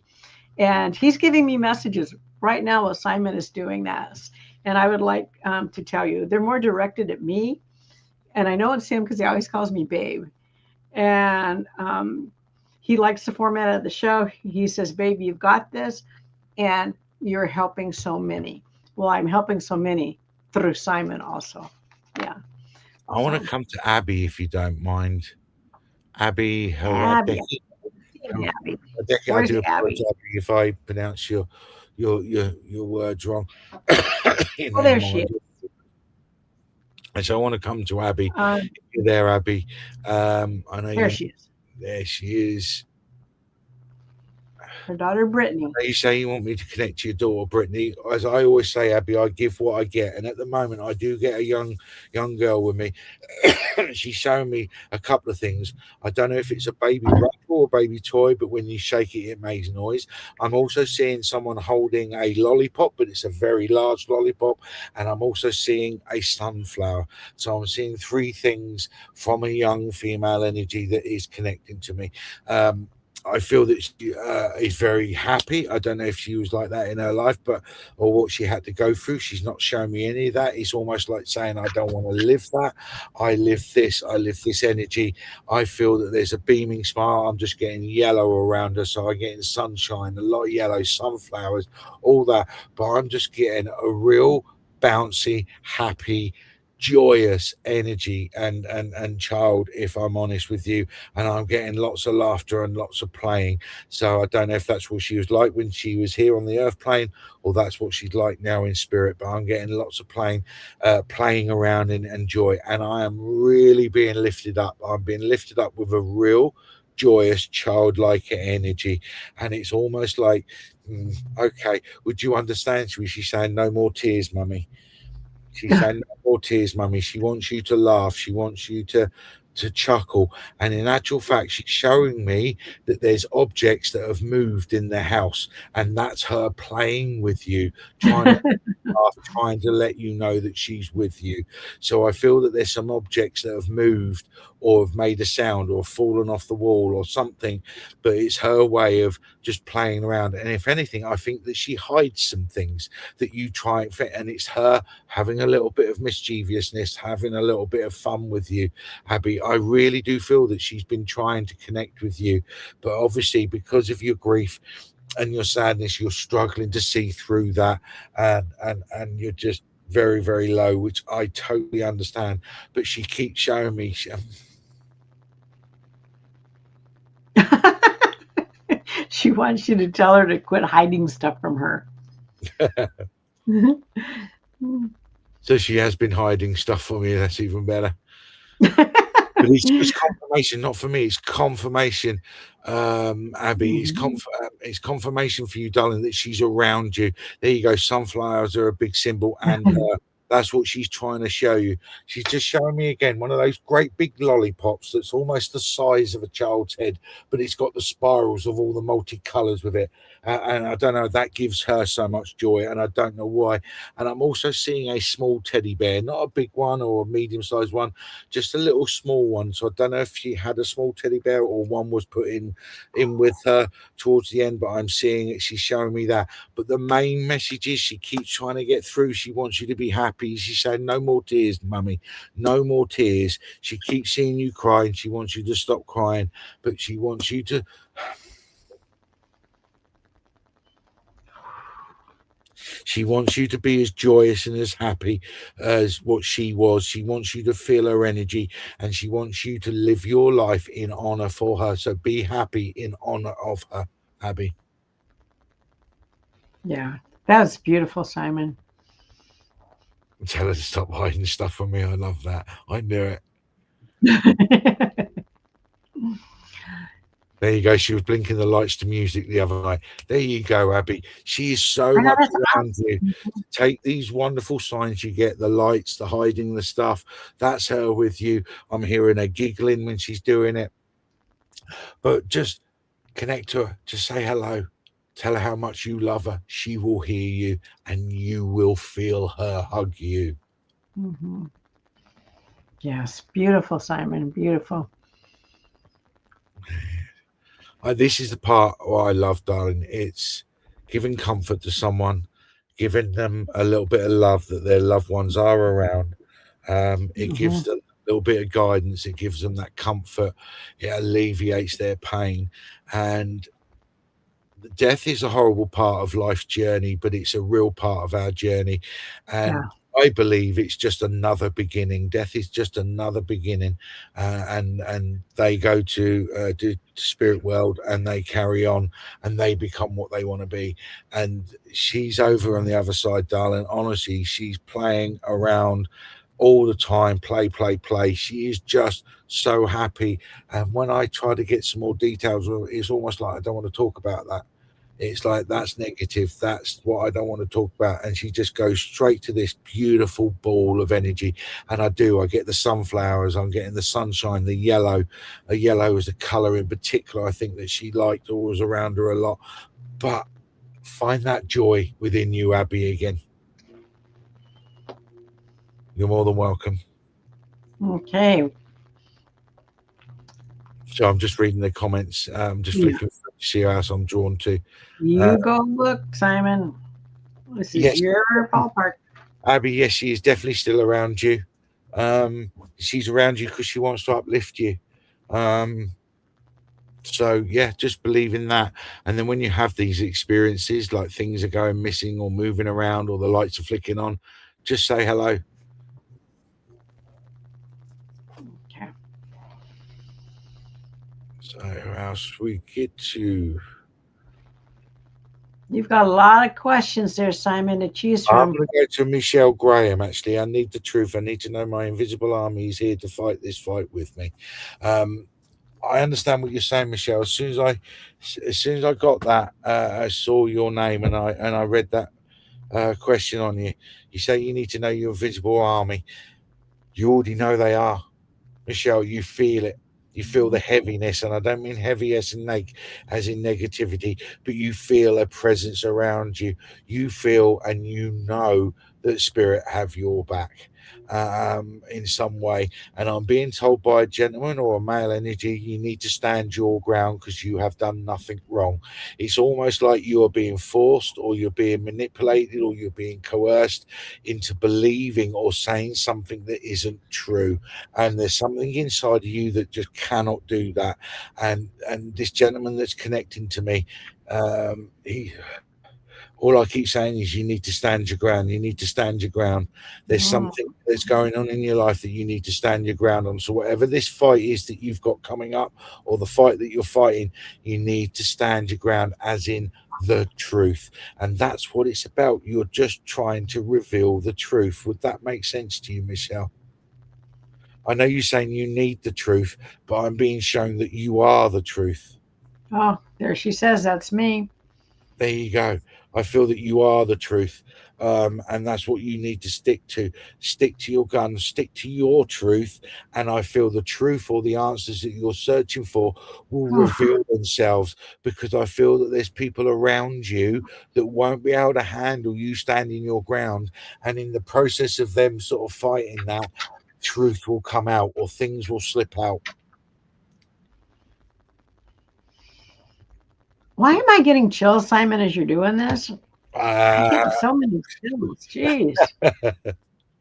And he's giving me messages right now while Simon is doing this. And I would like to tell you, they're more directed at me. And I know it's him because he always calls me babe. And he likes the format of the show. He says, babe, you've got this. And you're helping so many. Well, I'm helping so many through Simon also. Yeah. I want to So, come to Abby if you don't mind. Abby Abby, Haradeki. Abby. Haradeki, I Where's do Abby? apologize if I pronounce your words wrong. Your Oh, there name, she is. mind. And so I want to come to Abby. Uh, If you're there, Abby. I know there you. she is. There she is. Her daughter, Brittany. You say you want me to connect to your daughter, Brittany. As I always say, Abby, I give what I get, and at the moment, I do get a young girl with me. She's showing me a couple of things. I don't know if it's a baby rattle or a baby toy, but when you shake it, it makes noise. I'm also seeing someone holding a lollipop, but it's a very large lollipop, and I'm also seeing a sunflower. So I'm seeing three things from a young female energy that is connecting to me. I feel that she is very happy. I don't know if she was like that in her life, but or what she had to go through. She's not showing me any of that. It's almost like saying, I don't want to live that. I live this. I live this energy. I feel that there's a beaming smile. I'm just getting yellow around her. So I'm getting sunshine, a lot of yellow, sunflowers, all that. But I'm just getting a real bouncy, happy, joyous energy and child, if I'm honest with you, and I'm getting lots of laughter and lots of playing. So I don't know if that's what she was like when she was here on the earth plane, or that's what she's like now in spirit. But I'm getting lots of playing around and joy, and I am really being lifted up. I'm being lifted up with a real joyous childlike energy, and it's almost like, okay, would you understand? She's saying, no more tears, mummy. She's saying, no more tears, mummy. She wants you to laugh. She wants you to chuckle. And in actual fact, she's showing me that there's objects that have moved in the house, and that's her playing with you, trying to laugh, trying to let you know that she's with you. So I feel that there's some objects that have moved or have made a sound or fallen off the wall or something, but it's her way of just playing around. And if anything, I think that she hides some things that you try and fit, and it's her having a little bit of mischievousness, having a little bit of fun with you, Abby. I really do feel that she's been trying to connect with you, but obviously because of your grief and your sadness, you're struggling to see through that, and you're just very, very low, which I totally understand. But she keeps showing me. She wants you to tell her to quit hiding stuff from her. So she has been hiding stuff from me. That's even better. But it's just confirmation, not for me. It's confirmation, Abby. It's confirmation for you, darling, that she's around you. There you go. Sunflowers are a big symbol, and that's what she's trying to show you. She's just showing me again one of those great big lollipops that's almost the size of a child's head, but it's got the spirals of all the multicolours with it. And I don't know, that gives her so much joy, and I don't know why. And I'm also seeing a small teddy bear, not a big one or a medium sized one, just a little small one. So I don't know if she had a small teddy bear or one was put in with her towards the end, but I'm seeing it. She's showing me that. But the main message is she keeps trying to get through. She wants you to be happy. She's saying, no more tears, mummy. No more tears. She keeps seeing you cry and she wants you to stop crying, but she wants you to. She wants you to be as joyous and as happy as what she was. She wants you to feel her energy, and she wants you to live your life in honor for her. So be happy in honor of her, Abby. Yeah, that was beautiful, Simon. Tell her to stop hiding stuff from me. I love that. I knew it. There you go. She was blinking the lights to music the other night. There you go, Abby. She is so I know much that's around you. awesome. Take these wonderful signs you get, the lights, the hiding the stuff. That's her with you. I'm hearing her giggling when she's doing it. But just connect to her. Just say hello. Tell her how much you love her. She will hear you and you will feel her hug you. Hmm. Yes, beautiful, Simon. Beautiful. This is the part what I love, darling. It's giving comfort to someone, giving them a little bit of love that their loved ones are around. It Hmm. gives them a little bit of guidance. It gives them that comfort. It alleviates their pain. And death is a horrible part of life's journey, but it's a real part of our journey. Yeah. And I believe it's just another beginning. Death is just another beginning, and they go to spirit world and they carry on and they become what they want to be. And she's over on the other side, darling. Honestly, she's playing around all the time, play, play, play. She is just so happy. And when I try to get some more details, well, it's almost like I don't want to talk about that. It's like that's negative. That's what I don't want to talk about. And she just goes straight to this beautiful ball of energy. And I do. I get the sunflowers. I'm getting the sunshine, the yellow. A yellow is a color in particular I think that she liked or was around her a lot. But find that joy within you, Abby, again. You're more than welcome. Okay. So I'm just reading the comments. Just Yeah. flicking through to see who else I'm drawn to. Uh, You go look, Simon. This is yes, your ballpark. Abby, yes, she is definitely still around you. She's around you because she wants to uplift you. Um, so yeah, just believe in that. And then when you have these experiences, like things are going missing or moving around or the lights are flicking on, just say hello. Okay. So who else we get to? You've got a lot of questions there, Simon, to choose I'm from. going to go to Michelle Graham. Actually, I need the truth. I need to know my invisible army is here to fight this fight with me. Um, I understand what you're saying, Michelle. As soon as I got that, I saw your name and I read that question on you. You say you need to know your invisible army. You already know they are. Michelle, you feel it. You feel the heaviness, and I don't mean heavy as in negativity, but you feel a presence around you. You feel and you know that spirit have your back in some way. And I'm being told by a gentleman or a male energy, you need to stand your ground because you have done nothing wrong. It's almost like you are being forced, or you're being manipulated, or you're being coerced into believing or saying something that isn't true, and there's something inside of you that just cannot do that. And this gentleman that's connecting to me, he all I keep saying is you need to stand your ground. You need to stand your ground. There's Mm, something that's going on in your life that you need to stand your ground on. So whatever this fight is that you've got coming up, or the fight that you're fighting, you need to stand your ground, as in the truth. And that's what it's about. You're just trying to reveal the truth. Would that make sense to you, Michelle? I know you're saying you need the truth, but I'm being shown that you are the truth. oh, there she says that's me. There you go. I feel that you are the truth. And that's what you need to stick to. Stick to your guns, stick to your truth. And I feel the truth, or the answers that you're searching for, will Oh, reveal themselves, because I feel that there's people around you that won't be able to handle you standing your ground. And in the process of them sort of fighting that, truth will come out or things will slip out. why am I getting chills, Simon, as you're doing this? I'm Uh, getting so many chills. Jeez.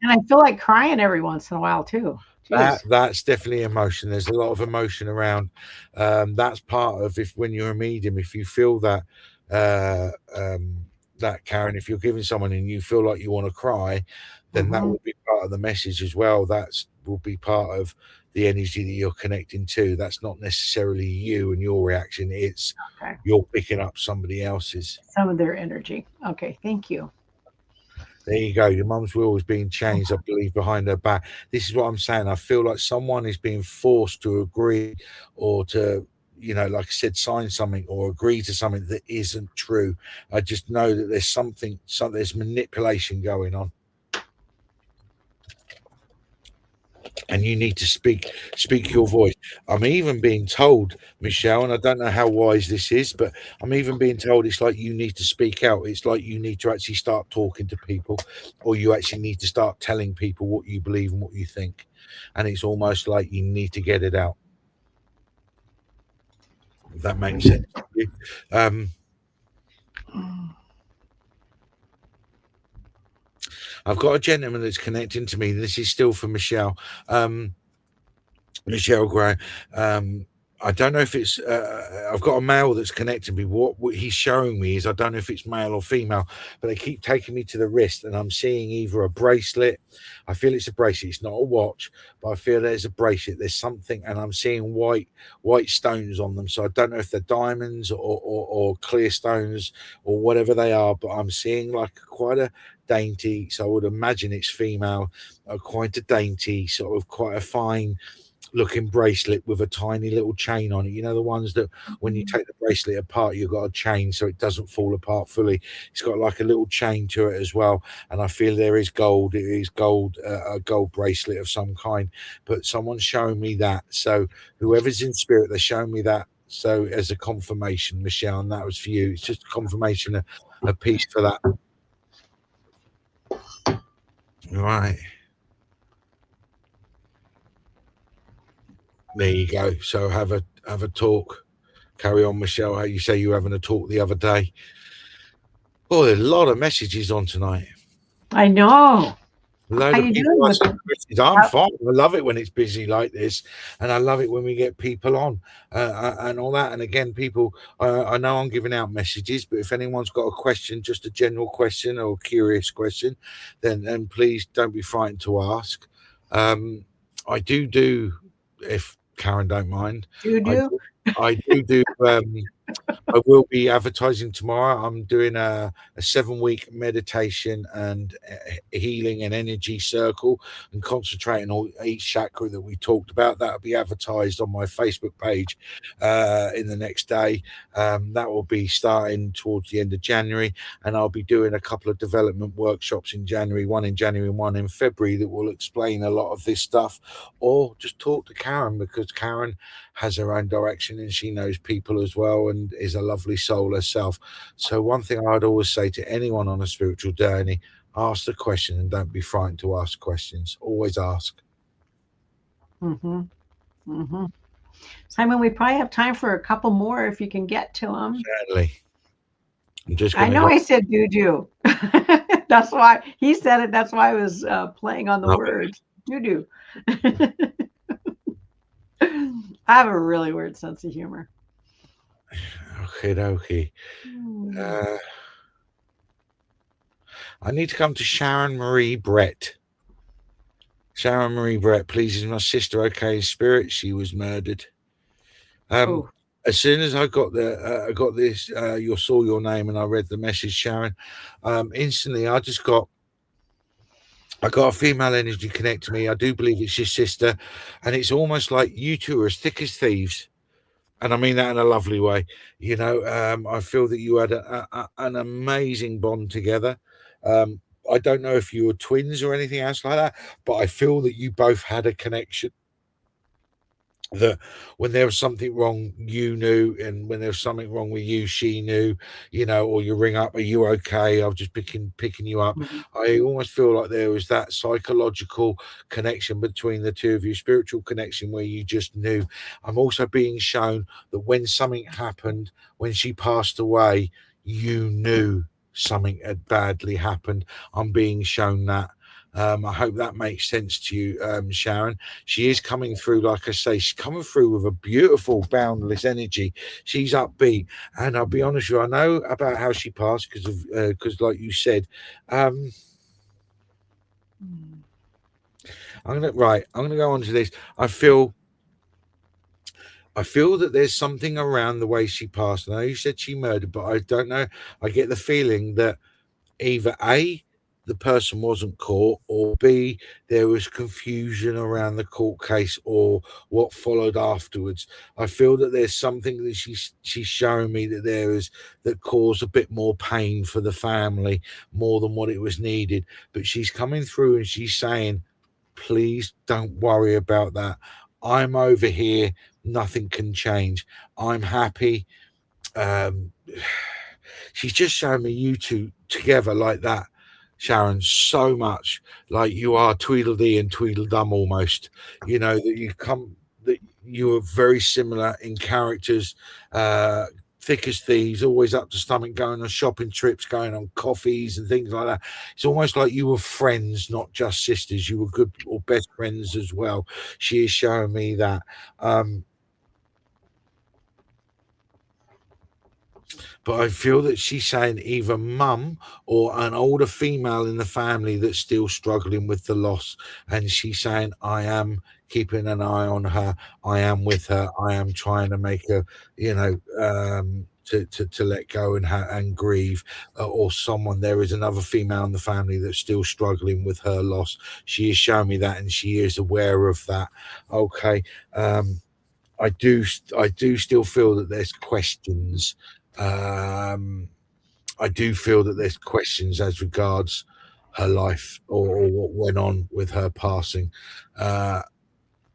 And I feel like crying every once in a while, too. Jeez. that's definitely emotion. There's a lot of emotion around. That's part of, if when you're a medium, if you feel that uh, um, that, Karen, if you're giving someone and you feel like you want to cry, then that Hmm. will be part of the message as well. That's will be part of the energy that you're connecting to. That's not necessarily you and your reaction. It's Okay. you're picking up somebody else's. Some of their energy. Okay. Thank you. There you go. Your mum's will is being changed, I believe, behind her back. This is what I'm saying. I feel like someone is being forced to agree or to like I said, sign something or agree to something that isn't true. I just know that there's there's manipulation going on, and you need to speak your voice. I'm even being told, Michelle, and I don't know how wise this is, but I'm even being told it's like you need to speak out. It's like you need to actually start talking to people, or you actually need to start telling people what you believe and what you think, and it's almost like you need to get it out, if that makes sense to you. um I've got a gentleman that's connecting to me. This is still for Michelle. Michelle Gray. Um, I don't know if it's. I've got a male that's connecting me. What he's showing me is I don't know if it's male or female, but they keep taking me to the wrist, and I'm seeing either a bracelet. I feel it's a bracelet. It's not a watch, but I feel there's a bracelet. There's something, and I'm seeing white stones on them. So I don't know if they're diamonds or clear stones or whatever they are. But I'm seeing like quite a dainty. So I would imagine it's female. Quite a dainty, sort of quite a fine looking bracelet with a tiny little chain on it. You know, the ones that when you take the bracelet apart, you've got a chain so it doesn't fall apart fully. It's got like a little chain to it as well. And I feel there is gold. It is gold, a gold bracelet of some kind. But someone's showing me that. So whoever's in spirit, they're showing me that. So as a confirmation, Michelle, and that was for you. It's just a confirmation, a piece for that. Right. There you go. So have a talk. Carry on, Michelle. How you say you were having a talk the other day? Oh, there's a lot of messages on tonight. I know. A How load of you people doing with asking it? questions. I'm fine. I love it when it's busy like this, and I love it when we get people on and all that. And again, people, I know I'm giving out messages, but if anyone's got a question, just a general question or a curious question, then please don't be frightened to ask. Um, I do, if Karen don't mind, Do I do? do, I do. I will be advertising tomorrow. I'm doing a 7 week meditation and healing and energy circle and concentrating on each chakra that we talked about. That'll be advertised on my Facebook page in the next day. That will be starting towards the end of January. And I'll be doing a couple of development workshops in January, one in January and one in February, that will explain a lot of this stuff. Or just talk to Karen, because Karen has her own direction and she knows people as well and is a lovely soul herself. So one thing I'd always say to anyone on a spiritual journey: ask the question and don't be frightened to ask questions. Always ask. Mm-hmm. Mm-hmm. Simon, we probably have time for a couple more if you can get to them. Certainly. I'm just I going to know go. I said do do. That's why he said it. That's why I was playing on the Love it. words. Do do. I have a really weird sense of humor. Okay, okay. Hmm. Uh, I need to come to Sharon Marie Brett. Sharon Marie Brett, please, is my sister okay in spirit? She was murdered. Um, Oh, as soon as I got this, you saw your name and I read the message, Sharon. Instantly, I got a female energy connect to me. I do believe it's your sister, and it's almost like you two are as thick as thieves, and I mean that in a lovely way. I feel that you had an amazing bond together. Um, I don't know if you were twins or anything else like that, but I feel that you both had a connection, that when there was something wrong, you knew, and when there was something wrong with you, she knew. Or you ring up, are you okay? I was just picking you up. mhm, I almost feel like there was that psychological connection between the two of you, spiritual connection, where you just knew. I'm also being shown that when something happened, when she passed away, you knew something had badly happened. I'm being shown that. I hope that makes sense to you, Sharon. She is coming through, like I say, she's coming through with a beautiful, boundless energy. She's upbeat, and I'll be honest with you, I know about how she passed because, like you said, um, mm, I'm gonna go on to this. I feel that there's something around the way she passed. I know you said she murdered, but I don't know. I get the feeling that either A, the person wasn't caught, or B, there was confusion around the court case or what followed afterwards. I feel that there's something that she's showing me that there is that caused a bit more pain for the family more than what it was needed. But she's coming through and she's saying, please don't worry about that. I'm over here. Nothing can change. I'm happy. Um, she's just showing me you two together like that, Sharon, so much like you are Tweedledee and Tweedledum almost. You know that you come that you are very similar in characters. Uh, Thick as thieves, always up to stomach, going on shopping trips, going on coffees and things like that. It's almost like you were friends, not just sisters. You were good or best friends as well. She is showing me that. Um, but I feel that she's saying either mum or an older female in the family that's still struggling with the loss. And she's saying, I am keeping an eye on her. I am with her. I am trying to make her, to let go and grieve, or someone. There is another female in the family that's still struggling with her loss. She is showing me that, and she is aware of that. Okay, um, I do still feel that there's questions. Um, I do feel that there's questions as regards her life, or what went on with her passing. Uh,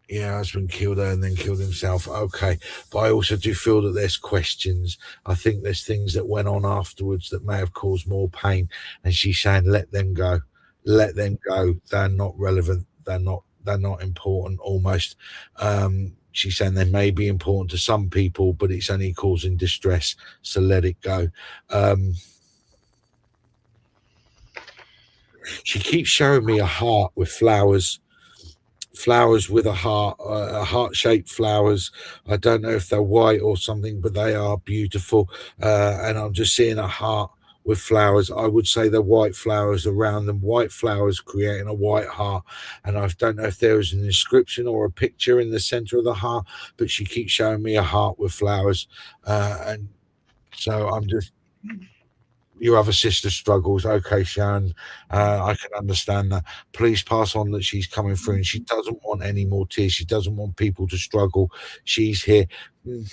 yeah, husband killed her and then killed himself. Okay, but I also do feel that there's questions. I think there's things that went on afterwards that may have caused more pain. And she's saying, let them go, let them go. They're not relevant. They're not important. Almost. She's saying they may be important to some people, but it's only causing distress. So let it go. Um, she keeps showing me a heart with flowers with a heart-shaped flowers. I don't know if they're white or something, but they are beautiful. And I'm just seeing a heart with flowers. I would say they're white flowers around them, white flowers creating a white heart. And I don't know if there is an inscription or a picture in the center of the heart, but she keeps showing me a heart with flowers. And so I'm just, your other sister struggles. Okay, Sharon, I can understand that. Please pass on that she's coming through and she doesn't want any more tears. She doesn't want people to struggle. She's here. Mm,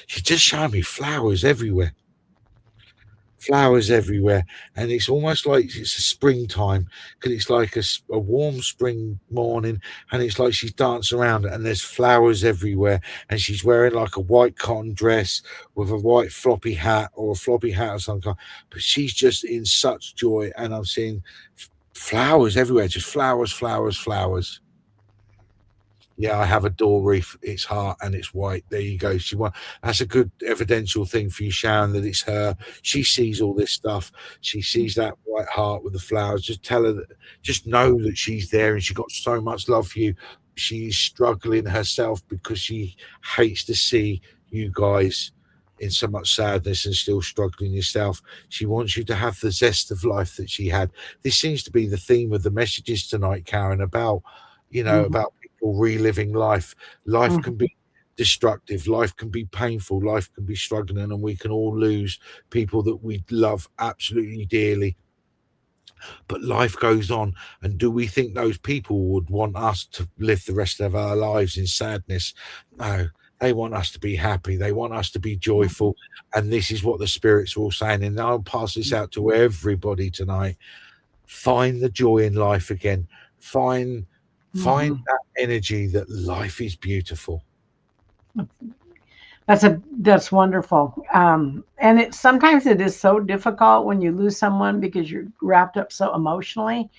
she's just showing me flowers everywhere. Flowers everywhere, and it's almost like it's a springtime, because it's like a warm spring morning, and it's like she's dancing around and there's flowers everywhere, and she's wearing like a white cotton dress with a white floppy hat, or a floppy hat of some kind, but she's just in such joy, and I'm seeing flowers everywhere, just flowers, flowers, flowers. Yeah, I have a door reef. It's heart and it's white. There you go. She won. That's a good evidential thing for you, Sharon, that it's her. She sees all this stuff. She sees that white heart with the flowers. Just tell her that, just know that she's there and she got so much love for you. She's struggling herself because she hates to see you guys in so much sadness and still struggling yourself. She wants you to have the zest of life that she had. This seems to be the theme of the messages tonight, Karen, about, Mhm, about people reliving life. Life mhm, can be destructive, life can be painful, life can be struggling, and we can all lose people that we love absolutely dearly. But life goes on. And do we think those people would want us to live the rest of our lives in sadness? No. They want us to be happy. They want us to be mhm, joyful. And this is what the spirits are all saying. And I'll pass this out to everybody tonight. Find the joy in life again. Find mhm. that energy that life is beautiful. That's wonderful. And it sometimes it is so difficult when you lose someone because you're wrapped up so emotionally.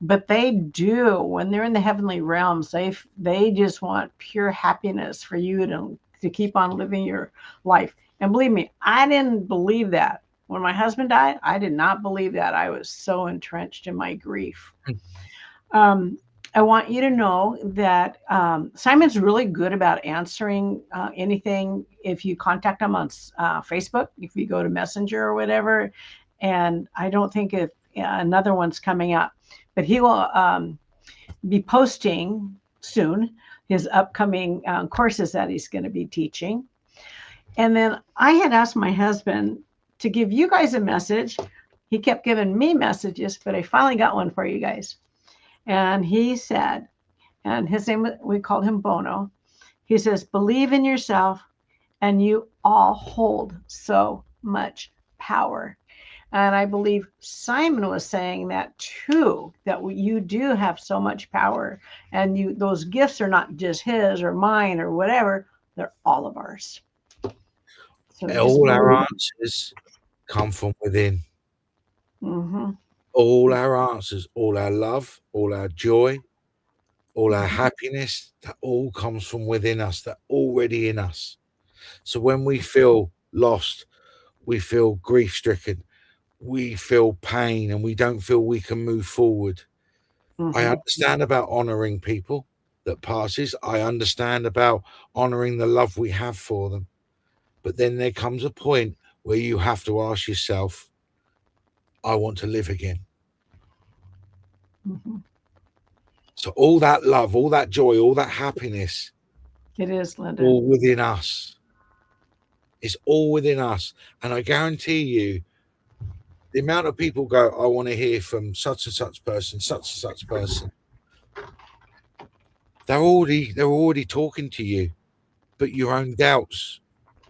But they do when they're in the heavenly realms. They just want pure happiness for you to keep on living your life. And believe me, I didn't believe that when my husband died. I did not believe that. I was so entrenched in my grief. Um, I want you to know that Simon's really good about answering anything if you contact him on Facebook, if you go to Messenger or whatever. And I don't think if another one's coming up, but he will be posting soon his upcoming courses that he's going to be teaching. And then I had asked my husband, to give you guys a message. He kept giving me messages, but I finally got one for you guys. And he said, and his name, we called him Bono. He says, believe in yourself and you all hold so much power. And I believe Simon was saying that too, that you do have so much power, and those gifts are not just his or mine or whatever, they're all of ours. So just All our believe. answers come from within. Mm-hmm. All our answers, all our love, all our joy, all our Mm-hmm. happiness, that all comes from within us, that already in us. So when we feel lost, we feel grief stricken, we feel pain, and we don't feel we can move forward. I Mm-hmm. understand about honoring people that passes. I understand about honoring the love we have for them. But then there comes a point where you have to ask yourself, I want to live again. Mm-hmm. So all that love, all that joy, all that happiness, It is, Linda. all within us. It's all within us. And I guarantee you, the amount of people go, I want to hear from such and such person. They're already talking to you, but your own doubts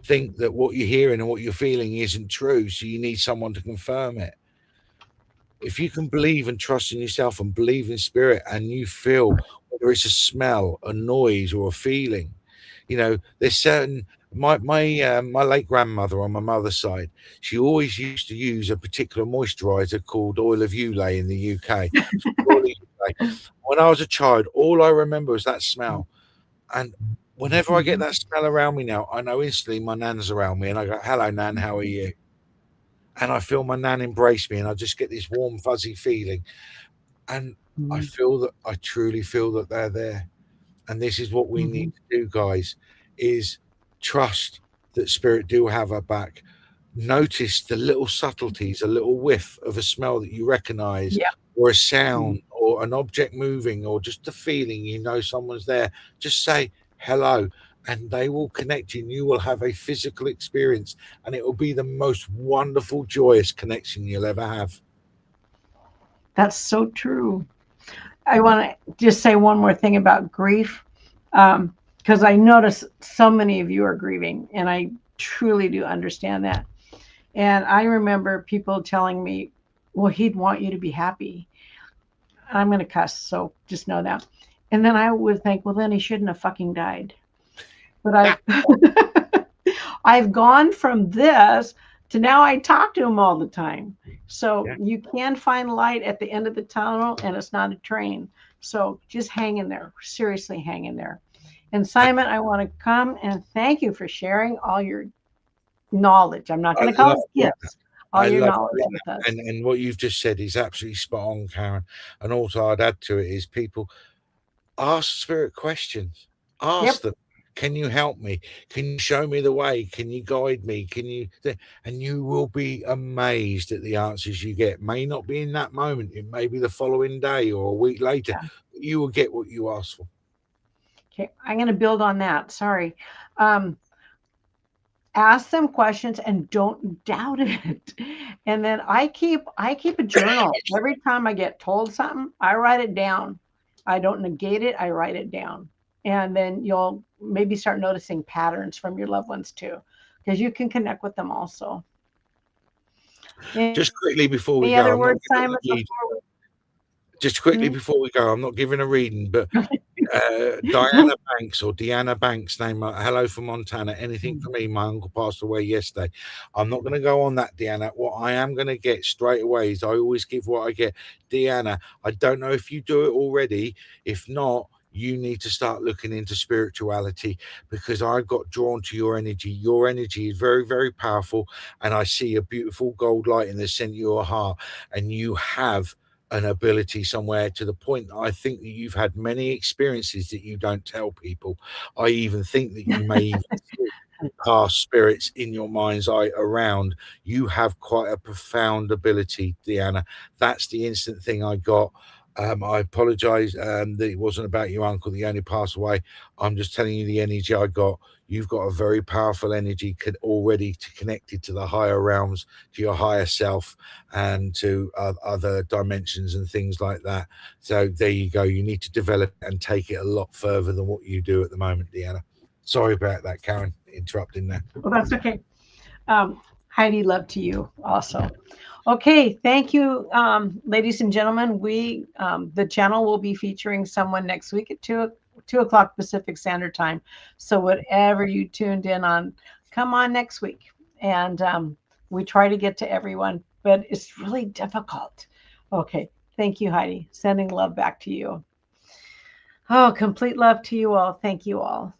think that what you're hearing and what you're feeling isn't true. So you need someone to confirm it. If you can believe and trust in yourself and believe in spirit, and you feel whether it's a smell, a noise, or a feeling, there's certain. My late grandmother on my mother's side, she always used to use a particular moisturizer called oil of Ulay in the UK. Oil of Ulay. When I was a child, all I remember was that smell. And whenever I get Mm-hmm. that smell around me now, I know instantly my nan's around me, and I go, "Hello, nan, how are you?" And I feel my nan embrace me, and I just get this warm, fuzzy feeling. And I truly feel that they're there. And this is what we need Mm-hmm. to do, guys, is trust that spirit do have our back. Notice the little subtleties, a little whiff of a smell that you recognize, Yeah. or a sound, or an object moving, or just a feeling someone's there. Just say hello, and they will connect you, and you will have a physical experience, and it will be the most wonderful, joyous connection you'll ever have. That's so true. I want to just say one more thing about grief, because I notice so many of you are grieving, and I truly do understand that. And I remember people telling me, well, he'd want you to be happy. I'm going to cuss, so just know that. And then I would think, well, then he shouldn't have fucking died. But Ah, I've gone from this to now I talk to him all the time. So yeah. you can find light at the end of the tunnel, and it's not a train. So just hang in there. Seriously, hang in there. And Simon, I want to come and thank you for sharing all your knowledge. I'm not I going to call love it it. gifts, all I your love knowledge it. with us. And what you've just said is absolutely spot on, Karen. And also, I'd add to it is people ask spirit questions. Ask Yep. them, can you help me? Can you show me the way? Can you guide me? And you will be amazed at the answers you get. May not be in that moment, it may be the following day or a week later. Yeah. You will get what you ask for. Okay. I'm going to build on that. Sorry. Um, Ask them questions and don't doubt it. And then I keep a journal. Every time I get told something, I write it down. I don't negate it, I write it down. And then you'll maybe start noticing patterns from your loved ones too, because you can connect with them also. Any Just other quickly words, before we Simon, go, I'm not before giving a we read. Just quickly Hmm? before we go, I'm not giving a reading, but Diana Banks or Deanna Banks name, hello from Montana. Anything for me? My uncle passed away yesterday. I'm not going to go on that, Deanna. What I am going to get straight away is I always give what I get. Deanna, I don't know if you do it already. If not, you need to start looking into spirituality, because I got drawn to your energy. Your energy is very, very powerful, and I see a beautiful gold light in the center of your heart, and you have an ability somewhere, to the point that I think that you've had many experiences that you don't tell people. I even think that you may even see past spirits in your mind's eye around. You have quite a profound ability, Deanna. That's the instant thing I got. I apologize that it wasn't about your uncle that he only passed away. I'm just telling you the energy I got. You've got a very powerful energy already connected to the higher realms, to your higher self, and to other dimensions and things like that. So there you go. You need to develop and take it a lot further than what you do at the moment, Deanna. Sorry about that, Karen, interrupting there. Well, that's okay. Heidi, love to you also. Okay, thank you, ladies and gentlemen. The channel will be featuring someone next week at 2 o'clock Pacific Standard Time. So whatever you tuned in on, come on next week, and we try to get to everyone, but it's really difficult. Okay, thank you, Heidi. Sending love back to you. Oh, complete love to you all. Thank you all.